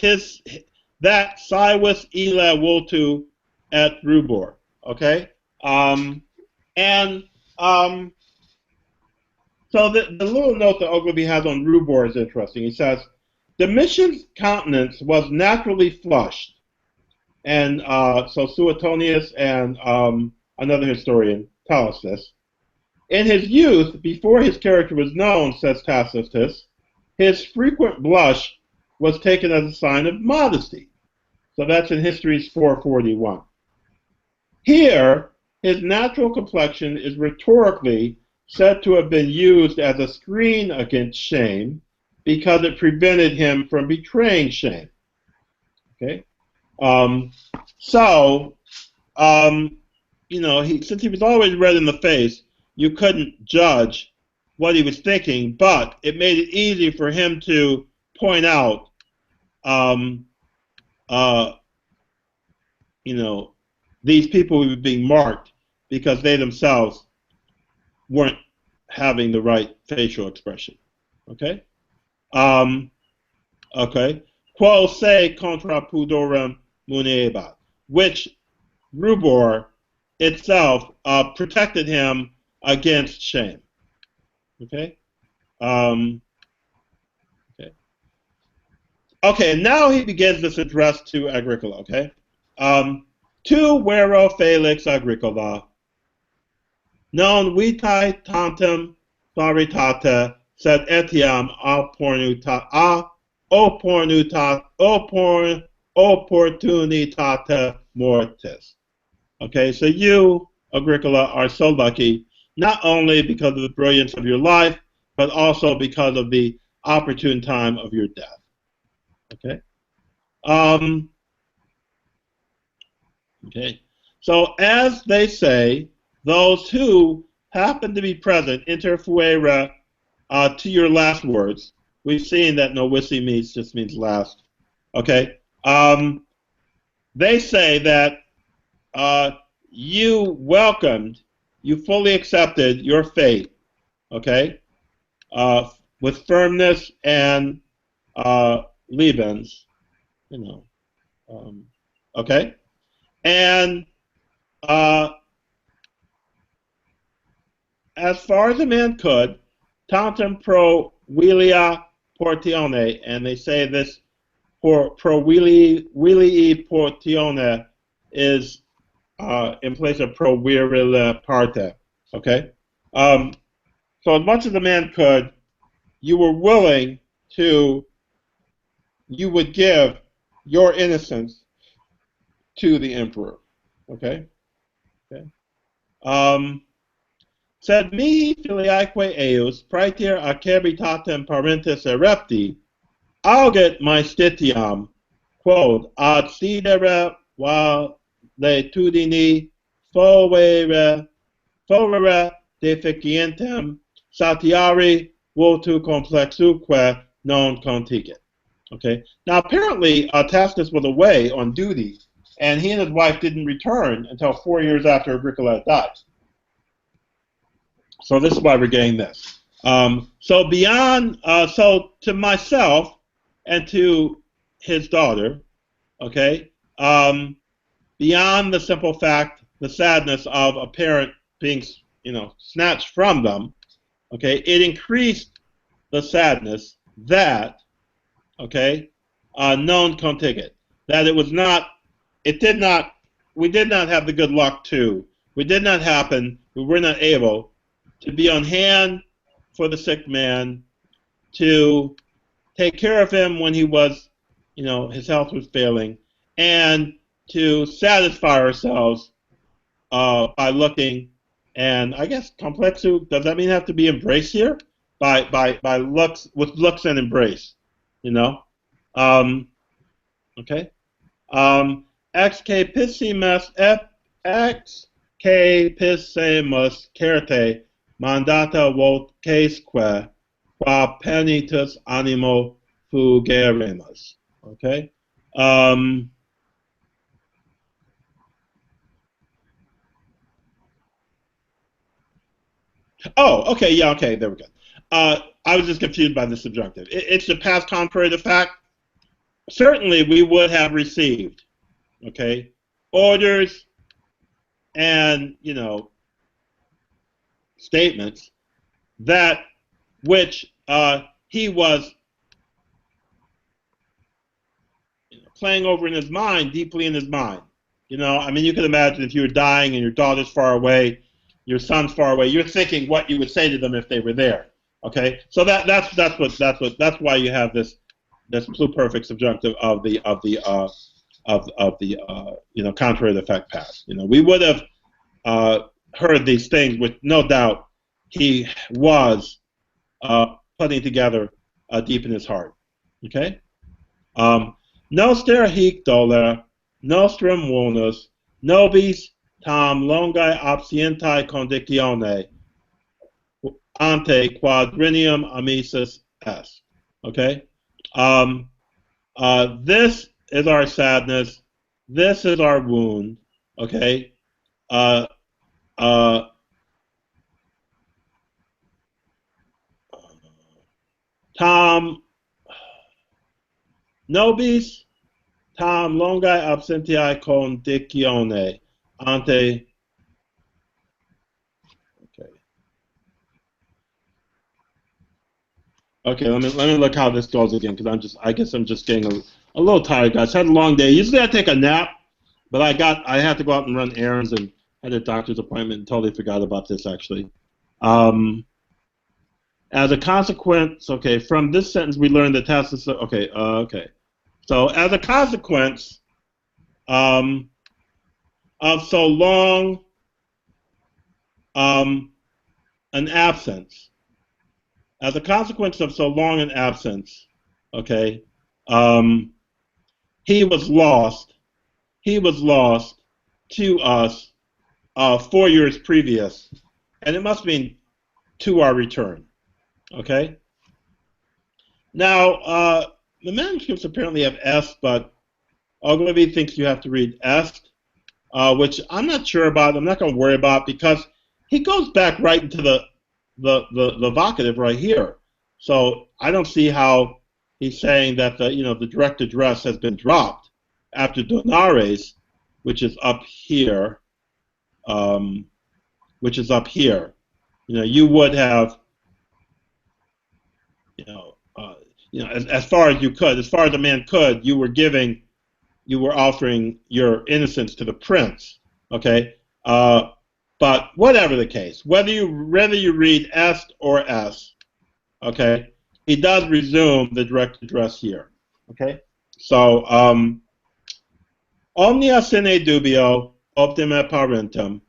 that Siwis ila vultu et rubor. Okay? So the little note that Ogilvy has on rubor is interesting. He says, Domitian's countenance was naturally flushed. And so Suetonius and another historian tell us this. In his youth, before his character was known, says Tacitus, his frequent blush was taken as a sign of modesty. So that's in Histories 441. Here, his natural complexion is rhetorically said to have been used as a screen against shame because it prevented him from betraying shame. Okay? You know, since he was always red in the face, you couldn't judge what he was thinking, but it made it easy for him to point out, you know, these people who were being marked because they themselves weren't having the right facial expression. Okay? Okay. Quo se contra pudorem munebat, which rubor itself protected him against shame. Okay? Okay. Okay, now he begins this address to Agricola, okay? Tu vero Felix Agricola, non vitae tantum claritate, sed etiam opportunitate mortis. Okay, so you, Agricola, are so lucky, not only because of the brilliance of your life, but also because of the opportune time of your death. Okay? Okay. So as they say, those who happen to be present, inter fuere, to your last words. We've seen that novissimi just means last. Okay? They say that you welcomed, you fully accepted your fate, okay, with firmness and lebens, you know, okay, and as far as a man could, tantum pro vilia portione, and they say this pro vilii portione is in place of pro virile parte. Okay? So as much as a man could, you were willing to, you would give your innocence to the emperor. Okay? Okay? Sed mihi filiaeque eus, praeter acerbitatem parentis erepti, auget maestitiam, quod ad sidere valetudini fovere deficientem satiari vultu complexuque non contigit. Okay. Now apparently Tacitus was away on duty, and he and his wife didn't return until 4 years after Agricola died. So this is why we're getting this. So beyond, so to myself and to his daughter, okay, beyond the simple fact, the sadness of a parent being, snatched from them, okay, it increased the sadness that, okay, non contigit, that it was not, it did not, we did not have the good luck to, we did not happen, we were not able to be on hand for the sick man, to take care of him when he was, his health was failing, and to satisfy ourselves by looking, and I guess complexu, does that mean have to be embraced here? By looks, with looks and embrace, okay? Ex capissimus certe mandata vocesque qua penitus animo fugeremus. Okay? Oh, okay, yeah, okay, there we go. I was just confused by the subjunctive. It's the past contrary to fact. Certainly we would have received, okay, orders and, statements that which he was playing over in his mind, deeply in his mind. I mean, you can imagine if you were dying and your daughter's far away, your son's far away, you're thinking what you would say to them if they were there. Okay, so that's why you have this pluperfect subjunctive of the contrary to fact past. We would have heard these things, which no doubt he was putting together deep in his heart. Okay? Noster hic dolor, nostrum vulnus, nobis tam longae abscientae condicione, ante quadrinium amicis est. Okay? This is our sadness. This is our wound. Okay? Tam nobis tam longae absentiae condicione ante. Okay, let me look how this goes again, because I guess I'm just getting a little tired, guys. I had a long day. Usually I take a nap, but I had to go out and run errands and had a doctor's appointment and totally forgot about this actually. As a consequence, okay, from this sentence we learned that Tacitus, okay. So as a consequence of so long an absence, as a consequence of so long an absence, okay, he was lost to us 4 years previous, and it must mean to our return, okay? Now, the manuscripts apparently have est, but Ogilvy thinks you have to read est, which I'm not sure about, I'm not going to worry about, because he goes back right into the vocative right here. So I don't see how he's saying that the direct address has been dropped after donares, which is up here. You would have, as far as you could, as far as a man could, you were offering your innocence to the prince. Okay. But whatever the case, whether you read est or s, okay, he does resume the direct address here. Okay, so omnia sine dubio optima parentum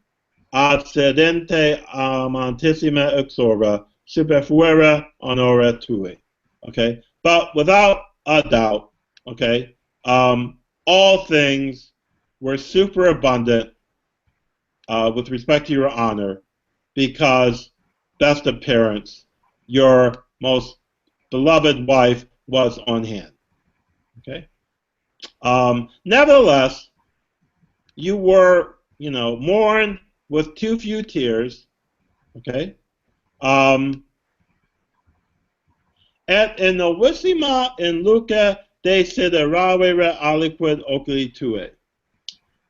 ad sedente amantissima exorba superfuere honore tui. Okay, but without a doubt, okay, all things were superabundant with respect to your honor, because best of parents, your most beloved wife was on hand. Okay. Nevertheless, you were, mourned with too few tears. Okay. Et in novissima in Luca de sideravere aliquid oculi tue.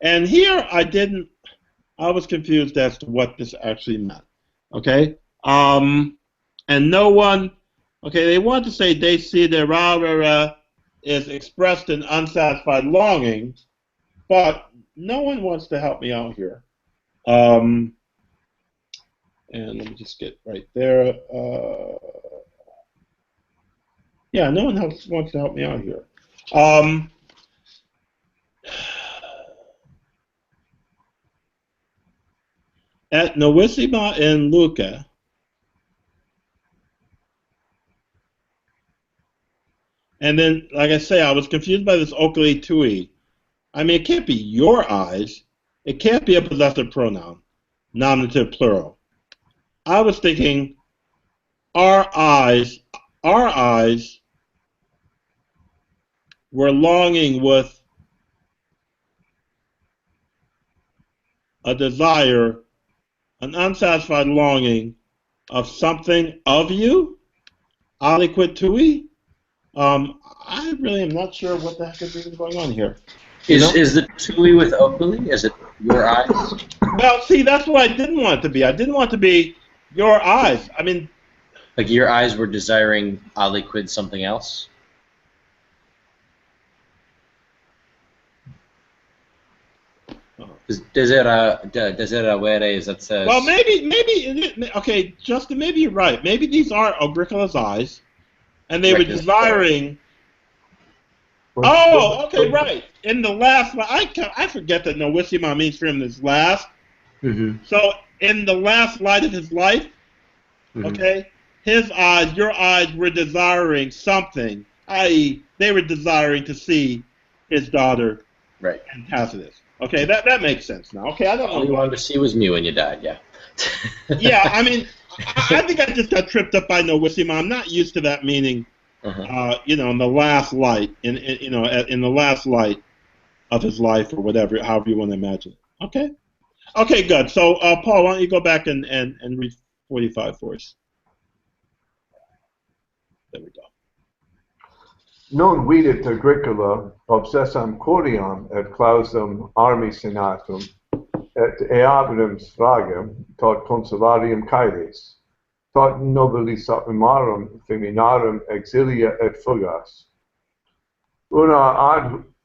And here I was confused as to what this actually meant. Okay? And no one, they want to say de sideravere is expressed in unsatisfied longing, but no one wants to help me out here. And let me just get right there. Yeah, no one else wants to help me out here. At novissima in Luca, and then, like I say, I was confused by this oculi tui. I mean, it can't be your eyes. It can't be a possessive pronoun, nominative plural. I was thinking our eyes were longing with a desire, an unsatisfied longing of something of you, aliquid tui. I really am not sure what the heck is even going on here. Is the tui with oculi? Is it your eyes? Well, see, that's what I didn't want it to be. I didn't want it to be your eyes. I mean, like your eyes were desiring aliquid something else? Desidera vere is that says. Well, maybe, okay, Justin, maybe you're right. Maybe these are Agricola's eyes, and they were desiring. Oh, okay, right. In the last, I forget that novissima means for him this last. Mm-hmm. So in the last light of his life, okay, his eyes, your eyes were desiring something, i.e., they were desiring to see his daughter, right, and Tacitus. Okay, that makes sense now. Okay, I don't know. All you wanted to see was me when you died, yeah. Yeah, I mean, I think I just got tripped up by novissima. I'm not used to that meaning. In the last light, in the last light of his life, or whatever, however you want to imagine it. Okay. Okay, good. So, Paul, why don't you go back and read 45 for us? There we go. Non videt Agricola obsessam coriam et clausum armi senatum et eabrem sfragem tot consularium caedes, tot nobilis optimarum feminarum exilia et fugas. Una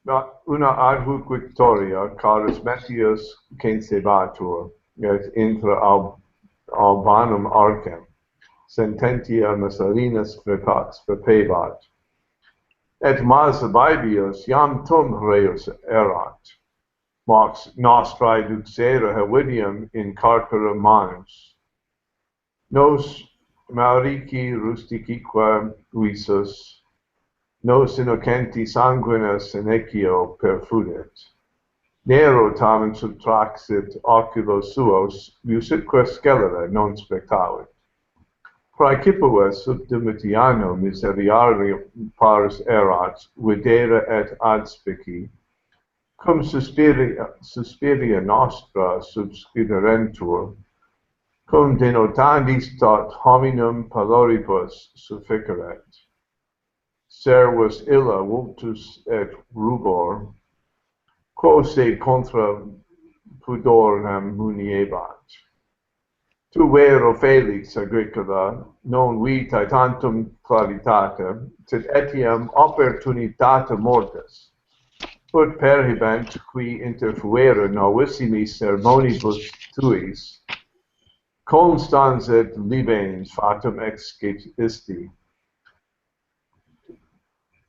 adhuc victoria carus metius censebatur et intra albanum arcem sententia Messalinas prepebat. Et mas abibios iam tum reus erat, mox nostrae duxera hevidium in carcera manus. Nos maurici rusticique visus, nos innocenti sanguina senecio perfudet. Nero tamen subtraxit oculos suos, musitque scelere non spectavit. Praecipues sub Domitiano miseriarium pars erat, videre et adspici, cum suspiria nostra subscriderentur, cum denotandis tot hominum paloribus sufficeret. Servus illa vultus et rubor, quo se contra pudorem muniebat. Tu vero Felix Agricola, non vitae tantum claritate, sed etiam opportunitate mortis. Ut perhibent qui interfuere novissimi sermonibus tuis, constanzet libens fatum excit isti,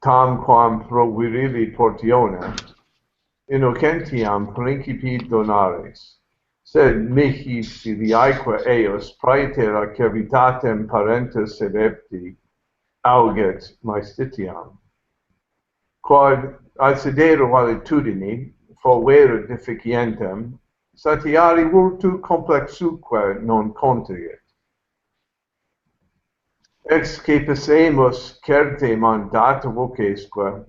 tam quam pro virili portione, innocentiam principi donares. Sed mihi filiaeque eos praetera cervitatem parentis sedepti auget maestitiam. Quod ad sedere valetudini fovere deficientem, satiari vultu complexuque non contriget. Excepesemus certe mandata vocesque,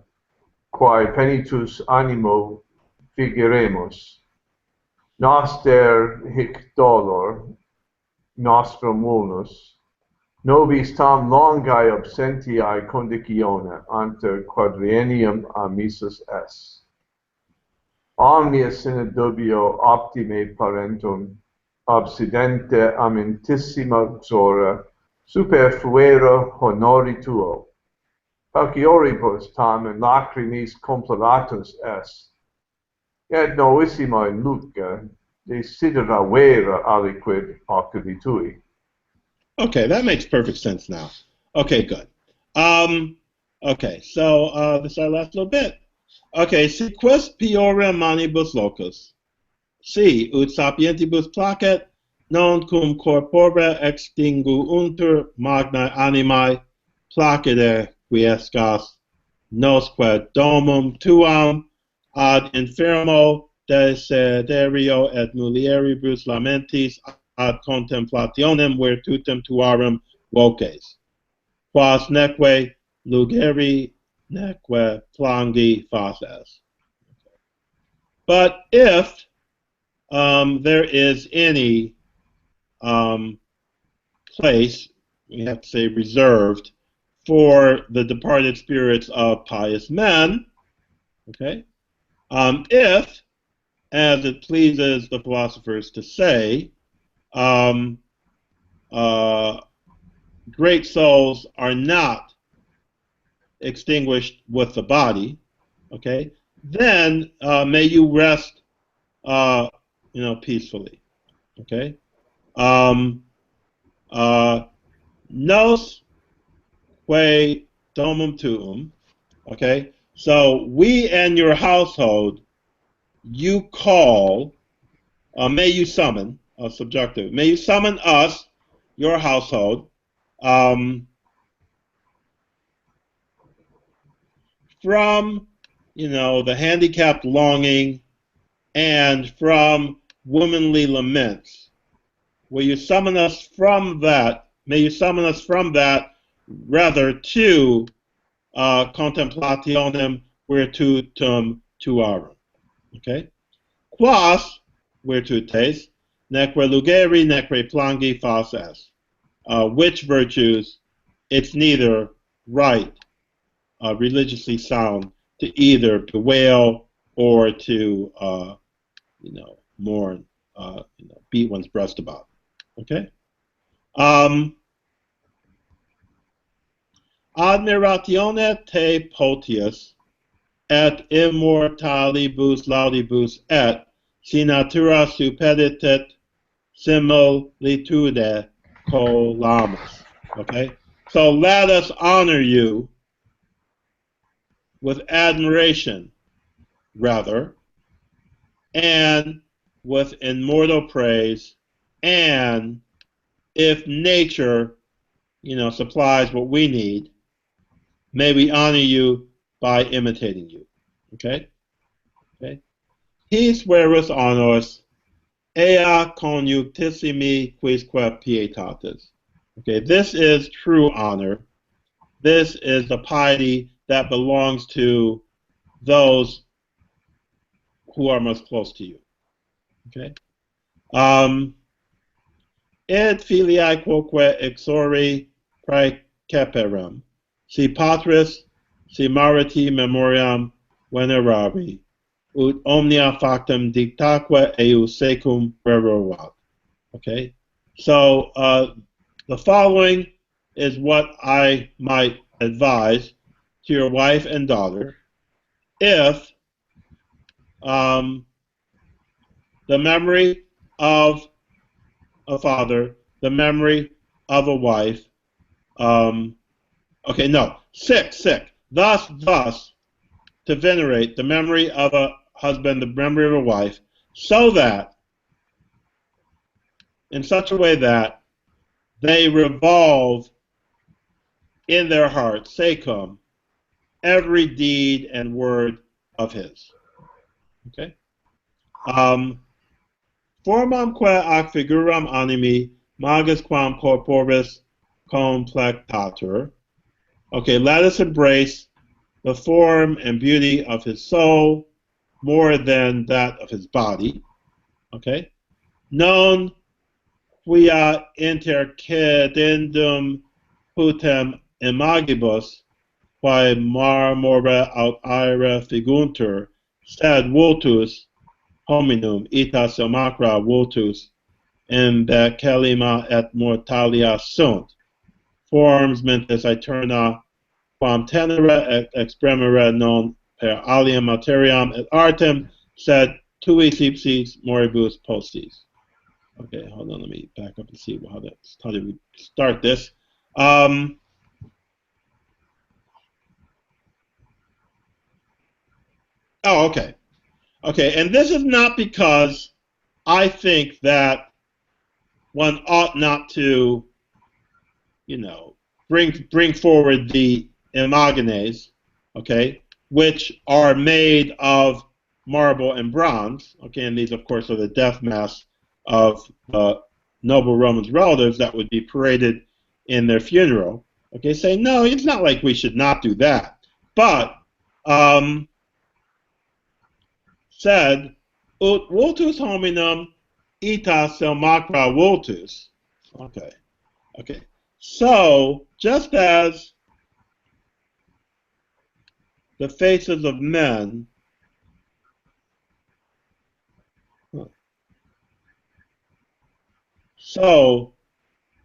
quae penitus animo figeremus. Noster hic dolor, nostrum vulnus, nobis tam longae absentiae condicione ante quadriennium amisus est. Omnia sine dubio optime parentum, obsidente amintissima uxora, superfluere honori tuo. Facioribus tam in lacrimis compleratus est, et novissima in luce, desidera vera aliquid oculi tui. Okay, that makes perfect sense now. Okay, good. Okay, so this is our last little bit. Okay, si quis piore manibus locus, si ut sapientibus placet, non cum corpore extinguuntur magnae animae placere quiescas, nosque domum tuam ad infermo desiderio et mulieribus lamentis ad contemplationem virtutem tuarum voces, quas neque lugeri neque plangi faces. But if there is any place, we have to say reserved, for the departed spirits of pious men, okay, if, as it pleases the philosophers to say, great souls are not extinguished with the body, okay, then may you rest, peacefully, okay. Nos que domum tuum, okay. So we and your household, you call, may you summon, subjunctive, may you summon us, your household, from, the handicapped longing and from womanly laments. Will you summon us from that? May you summon us from that rather to contemplationem virtutum tuarum. Okay? Quas virtutes neque lugeri neque plangi faces. Which virtues it's neither right, religiously sound, to either bewail or to, mourn, beat one's breast about. Okay? Admiratione te potius et immortalibus laudibus et si natura suppeditet similitude colamus. Okay? So let us honor you with admiration, rather, and with immortal praise, and if nature, supplies what we need, may we honor you by imitating you. Okay? Okay? His verus honors ea conjunctissimi quisque pietatis. Okay, this is true honor. This is the piety that belongs to those who are most close to you. Okay? Et filiae quoque exori praeceperam, si patris, si mariti memoriam venerari, ut omnia factum dictaque eius secum rerorat. Okay? So, the following is what I might advise to your wife and daughter if the memory of a father, the memory of a wife, thus, to venerate the memory of a husband, the memory of a wife, so that, in such a way that they revolve in their heart, secum, every deed and word of his. Okay? Formamque ac figuram animi, magis quam corporis complectatur. Okay, let us embrace the form and beauty of his soul more than that of his body. Okay, non quia intercedendum putem imagibus quae marmora aut aere figuntur, sed vultus hominum ita simulacra vultus imbecillima et mortalia sunt, forms mentis aeterna quam tenere et expremere non per alium materiam et artem, sed tui ipsis moribus postis. Okay, hold on, let me back up and see how do we start this. Oh, okay. Okay, and this is not because I think that one ought not to, bring forward the imagenes, okay, which are made of marble and bronze, okay, and these, of course, are the death masks of noble Romans' relatives that would be paraded in their funeral. Okay, say no, it's not like we should not do that, but said ut vultus hominum ita simulacra vultus. Okay, okay. So just as the faces of men so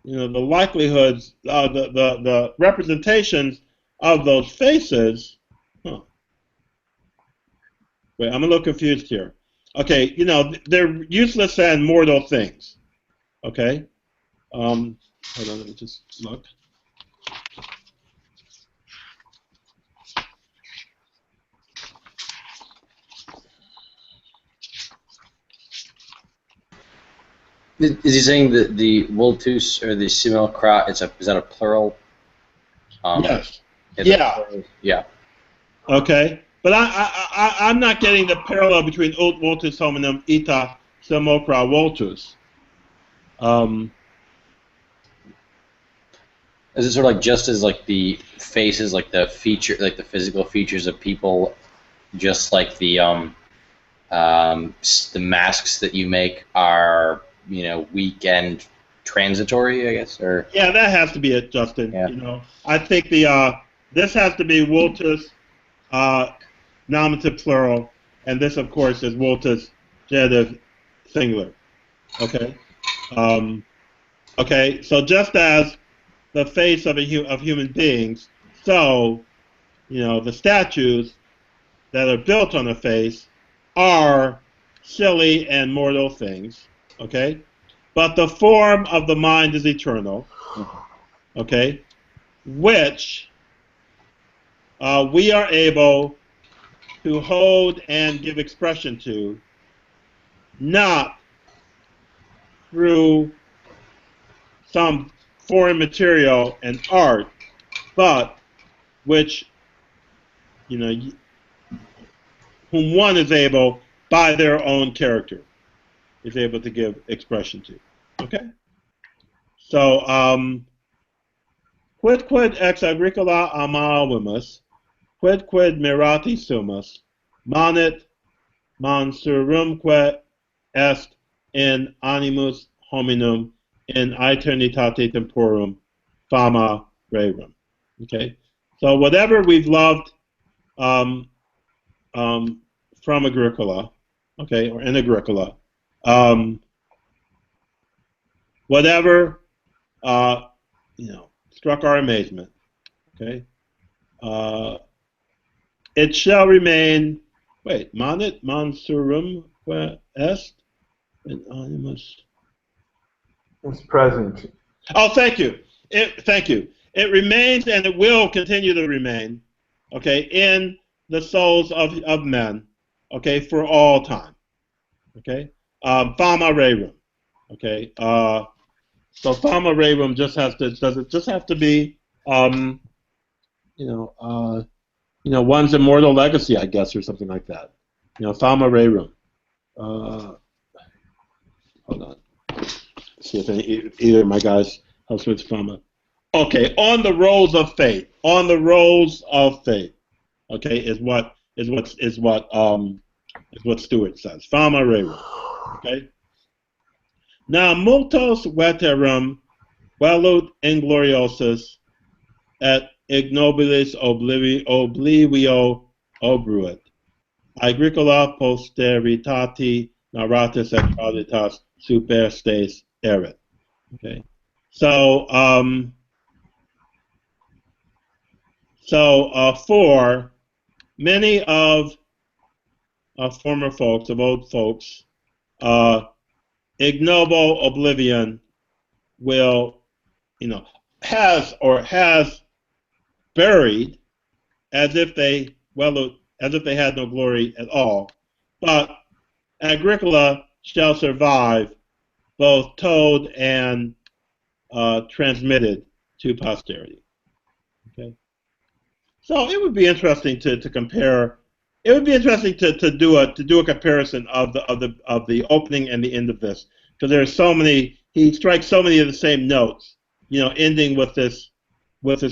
the likelihoods, the representations of those faces. Wait, I'm a little confused here. Okay, they're useless and mortal things. Okay. Hold on, let me just look. Is he saying that the vultus or the simulacra, is that a plural? Yes. Yeah. Plural? Yeah. Okay. But I'm not getting the parallel between ut vultus hominum ita simulacra vultus. Is it sort of like just as like the faces, like the physical features of people, just like the masks that you make are weak and transitory, I guess, or yeah, that has to be it, Justin. Yeah. I think this has to be vultus nominative plural, and this, of course, is vultus genitive singular. Okay. Okay. So just as the face of human beings, so the statues that are built on a face are silly and mortal things. Okay. But the form of the mind is eternal. Okay. Which we are able to hold and give expression to, not through some foreign material and art, but which, whom one is able, by their own character, is able to give expression to. Okay? So, quid ex agricola amavimus, quid mirati sumus, manet mansurumque est in animus hominum in aeternitate temporum fama rerum. Okay, so whatever we've loved from Agricola, okay, or in Agricola, whatever struck our amazement, okay, it shall remain. Wait, manet mansurum est in animus. It's present. Oh, thank you. Thank you. It remains and it will continue to remain, okay, in the souls of men, okay, for all time, okay. Fama rerum, okay. So fama rerum just has to. Does it just have to be, one's immortal legacy, I guess, or something like that. Fama rerum. Hold on. See if either of my guys helps with fama. Okay, on the roles of faith. On the roles of faith. Okay, is what Stewart says. Fama rerum. Okay. Now multos veterum velut ingloriosus et ignobilis oblivio obruit. Agricola posteritati narratus et qualitas superstes erit. Okay. So for many of former folks, of old folks, ignoble oblivion will, has buried as if they had no glory at all. But Agricola shall survive, both told and transmitted to posterity. Okay. So it would be interesting to compare. It would be interesting to do a comparison of the opening and the end of this, because there are so many. He strikes so many of the same notes. Ending with this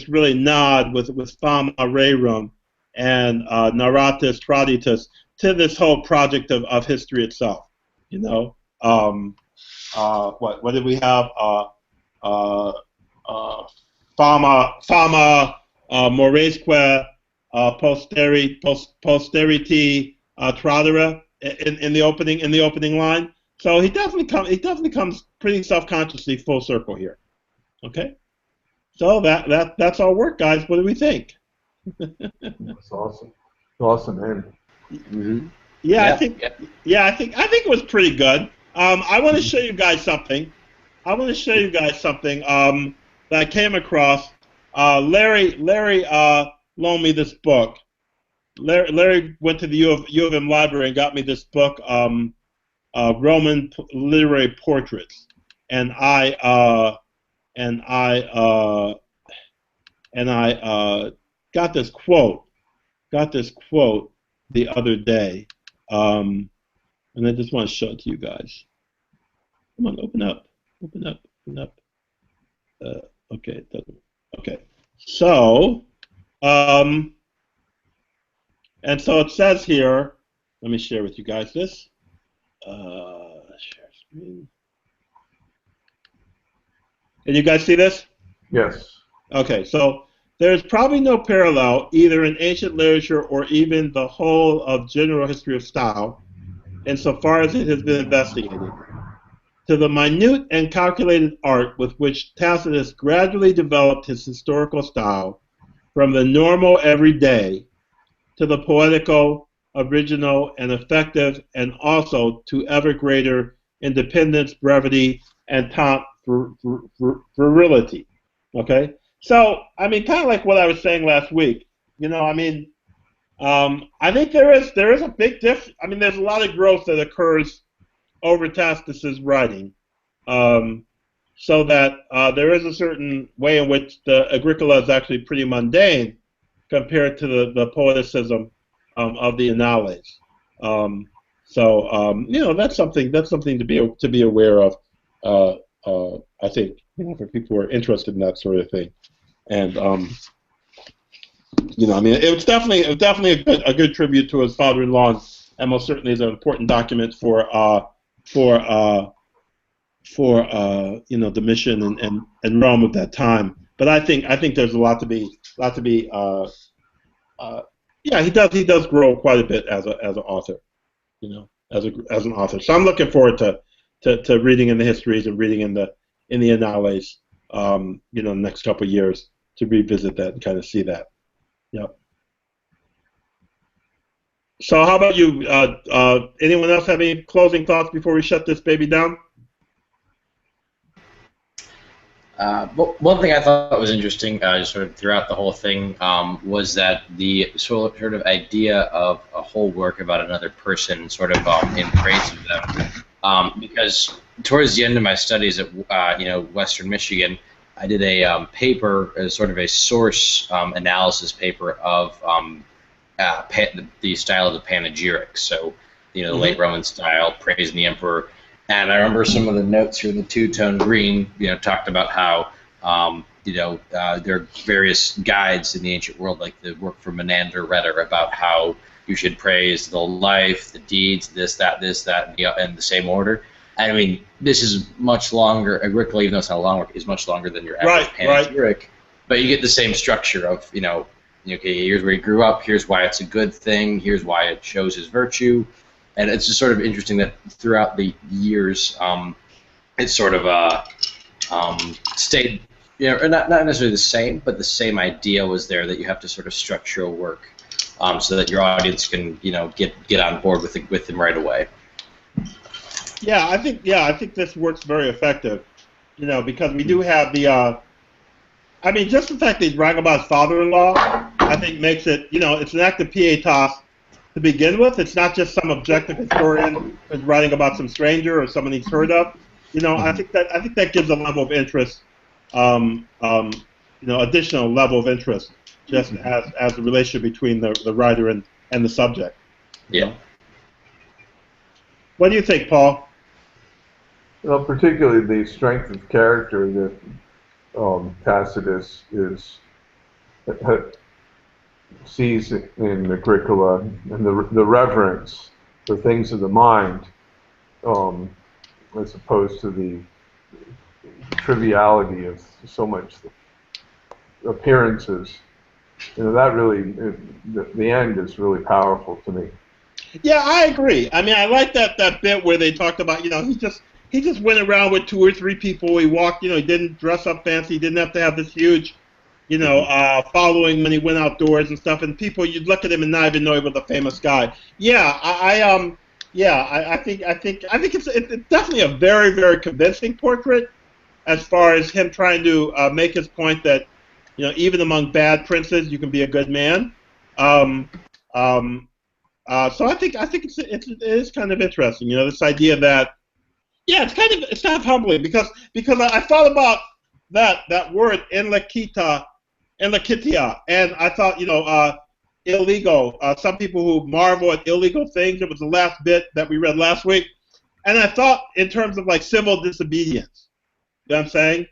really nod with fama rerum and narratus traditus to this whole project of history itself. What did we have? Fama moresque posterity tradere in the opening line. So he definitely comes pretty self-consciously full circle here. Okay, so that's our work, guys. What do we think? That's awesome. Awesome, man. Mm-hmm. Yeah, I think it was pretty good. I want to show you guys something. That I came across. Larry loaned me this book. Larry went to the U of M library and got me this book, Roman Literary Portraits, and I got this quote the other day, and I just want to show it to you guys. Come on, open up. Okay, it doesn't. Okay, so and so it says here. Let me share with you guys this. Share screen. Can you guys see this? Yes. Okay, so there's probably no parallel either in ancient literature or even the whole of general history of style, insofar as it has been investigated, to the minute and calculated art with which Tacitus gradually developed his historical style from the normal everyday to the poetical, original, and effective, and also to ever greater independence, brevity, and virility. Okay? So, I mean, kind of like what I was saying last week, I think there is a big difference. I mean, there's a lot of growth that occurs over Tacitus's writing, so that there is a certain way in which the Agricola is actually pretty mundane compared to the poeticism of the Annales. That's something to be aware of. I think for people who are interested in that sort of thing, and it was definitely a good tribute to his father-in-law, and most certainly is an important document for the mission and Rome of that time. But I think there's a lot to be he does grow quite a bit as an author, as an author. So I'm looking forward to reading in the histories and reading in the Annales, the next couple of years to revisit that and kind of see that. Yep. So how about you? Anyone else have any closing thoughts before we shut this baby down? One thing I thought was interesting, sort of throughout the whole thing, was that the sort of idea of a whole work about another person, sort of in praise of them, because towards the end of my studies at Western Michigan, I did a paper, sort of a source analysis paper of the style of the panegyric. So, the late Roman style, praising the emperor. And I remember some of the notes here in the two-tone green, talked about how There are various guides in the ancient world, like the work from Menander Retter, about how you should praise the life, the deeds, this, that, in the same order. I mean, this is much longer. Agricola, even though it's not a long work, is much longer than your average panegyric. But you get the same structure of, okay, here's where he grew up, here's why it's a good thing, here's why it shows his virtue. And it's just sort of interesting that throughout the years, it's sort of stayed, not necessarily the same, but the same idea was there, that you have to sort of structure your work so that your audience can, get on board with them right away. Yeah, I think this works very effective, because we do have the, just the fact that he's writing about his father-in-law, I think makes it, it's an act of pietas to begin with. It's not just some objective historian who's writing about some stranger or someone he's heard of. I think that gives a level of interest, additional level of interest, just as the relationship between the writer and the subject. Yeah. What do you think, Paul? Well, particularly the strength of character that Tacitus sees in Agricola, and the reverence for things of the mind, as opposed to the triviality of so much appearances. That really, the end is really powerful to me. Yeah, I agree. I like that bit where they talked about, he just went around with 2 or 3 people. He walked, he didn't dress up fancy. He didn't have to have this huge, following when he went outdoors and stuff. And people, you'd look at him and not even know he was a famous guy. Yeah, I think it's definitely a very, very convincing portrait as far as him trying to make his point that, even among bad princes, you can be a good man. So I think it is kind of interesting, this idea that, it's kind of humbling because I thought about that word enlakitia, and I thought, illegal. Some people who marvel at illegal things. It was the last bit that we read last week, and I thought in terms of like civil disobedience. You know what I'm saying?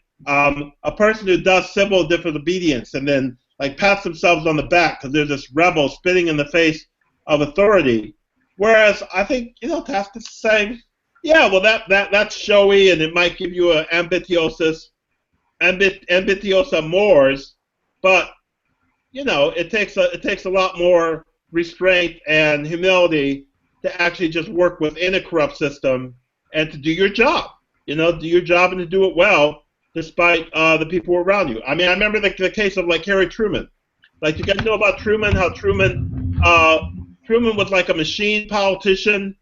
A person who does civil disobedience and then like pats themselves on the back because they're this rebel spitting in the face of authority. Whereas I think Tacitus is saying, yeah, well that's showy and it might give you an ambitiosa mores, but it takes a lot more restraint and humility to actually just work within a corrupt system and to do your job. Do your job and to do it well, despite the people around you. I remember the case of like Harry Truman. Like, you guys know about Truman? How Truman was like a machine politician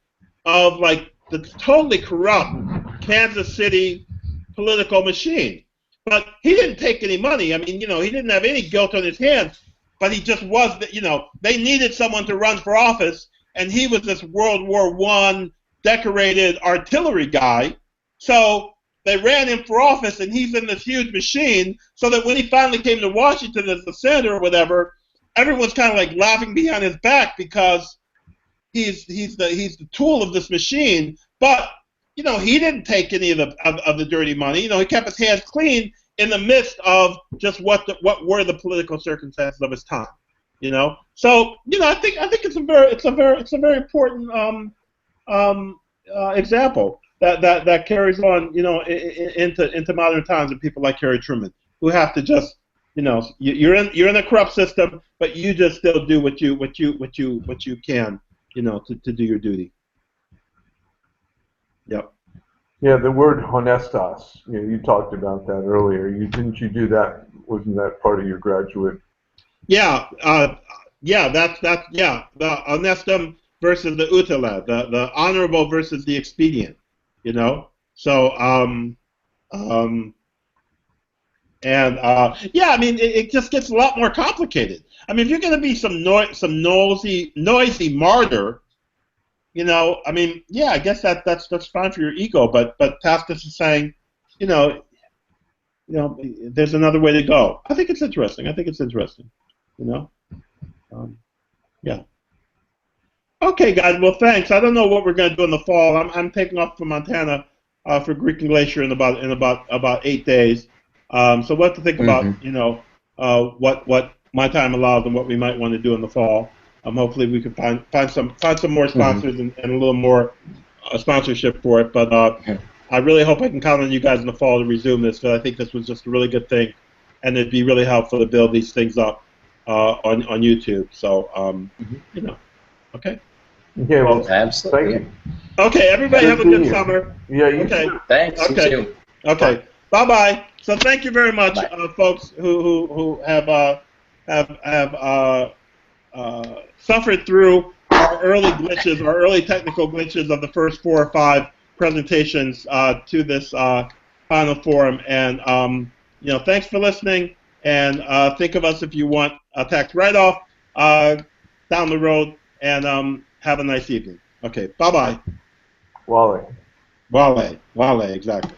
of like the totally corrupt Kansas City political machine. But he didn't take any money. He didn't have any guilt on his hands. But he just was, they needed someone to run for office, and he was this World War I decorated artillery guy. So they ran him for office, and he's in this huge machine, so that when he finally came to Washington as the senator or whatever, everyone's kind of like laughing behind his back because he's the tool of this machine. But he didn't take any of the dirty money. He kept his hands clean in the midst of just what were the political circumstances of his time. So I think it's a very important example that carries on into modern times with people like Harry Truman, who have to just you're in a corrupt system, but you just still do what you can to do your duty. Yep. Yeah, the word honestas. You talked about that earlier. Didn't you do that? Wasn't that part of your graduate? Yeah. That's the honestum versus the utile, the honorable versus the expedient. So it just gets a lot more complicated. If you're going to be some noisy martyr, I guess that's fine for your ego. But Tacitus is saying, there's another way to go. I think it's interesting. Yeah. Okay, guys. Well, thanks. I don't know what we're going to do in the fall. I'm taking off for Montana for Greek and Glacier in about 8 days. So we'll have to think about, what my time allows and what we might want to do in the fall. Hopefully we can find some more sponsors and a little more sponsorship for it. But I really hope I can count on you guys in the fall to resume this, because I think this was just a really good thing, and it'd be really helpful to build these things up on YouTube. So okay. Okay, well, Absolutely. thank you. Okay, everybody have a good summer. Yeah, you Okay. too. Thanks. Okay. You too. Okay. Bye-bye. So thank you very much, Bye. folks who have suffered through our early technical glitches of the first 4 or 5 presentations to this final forum. And thanks for listening. And think of us if you want a tax write-off down the road. And have a nice evening. Okay. Bye-bye. Wally. Wale, exactly.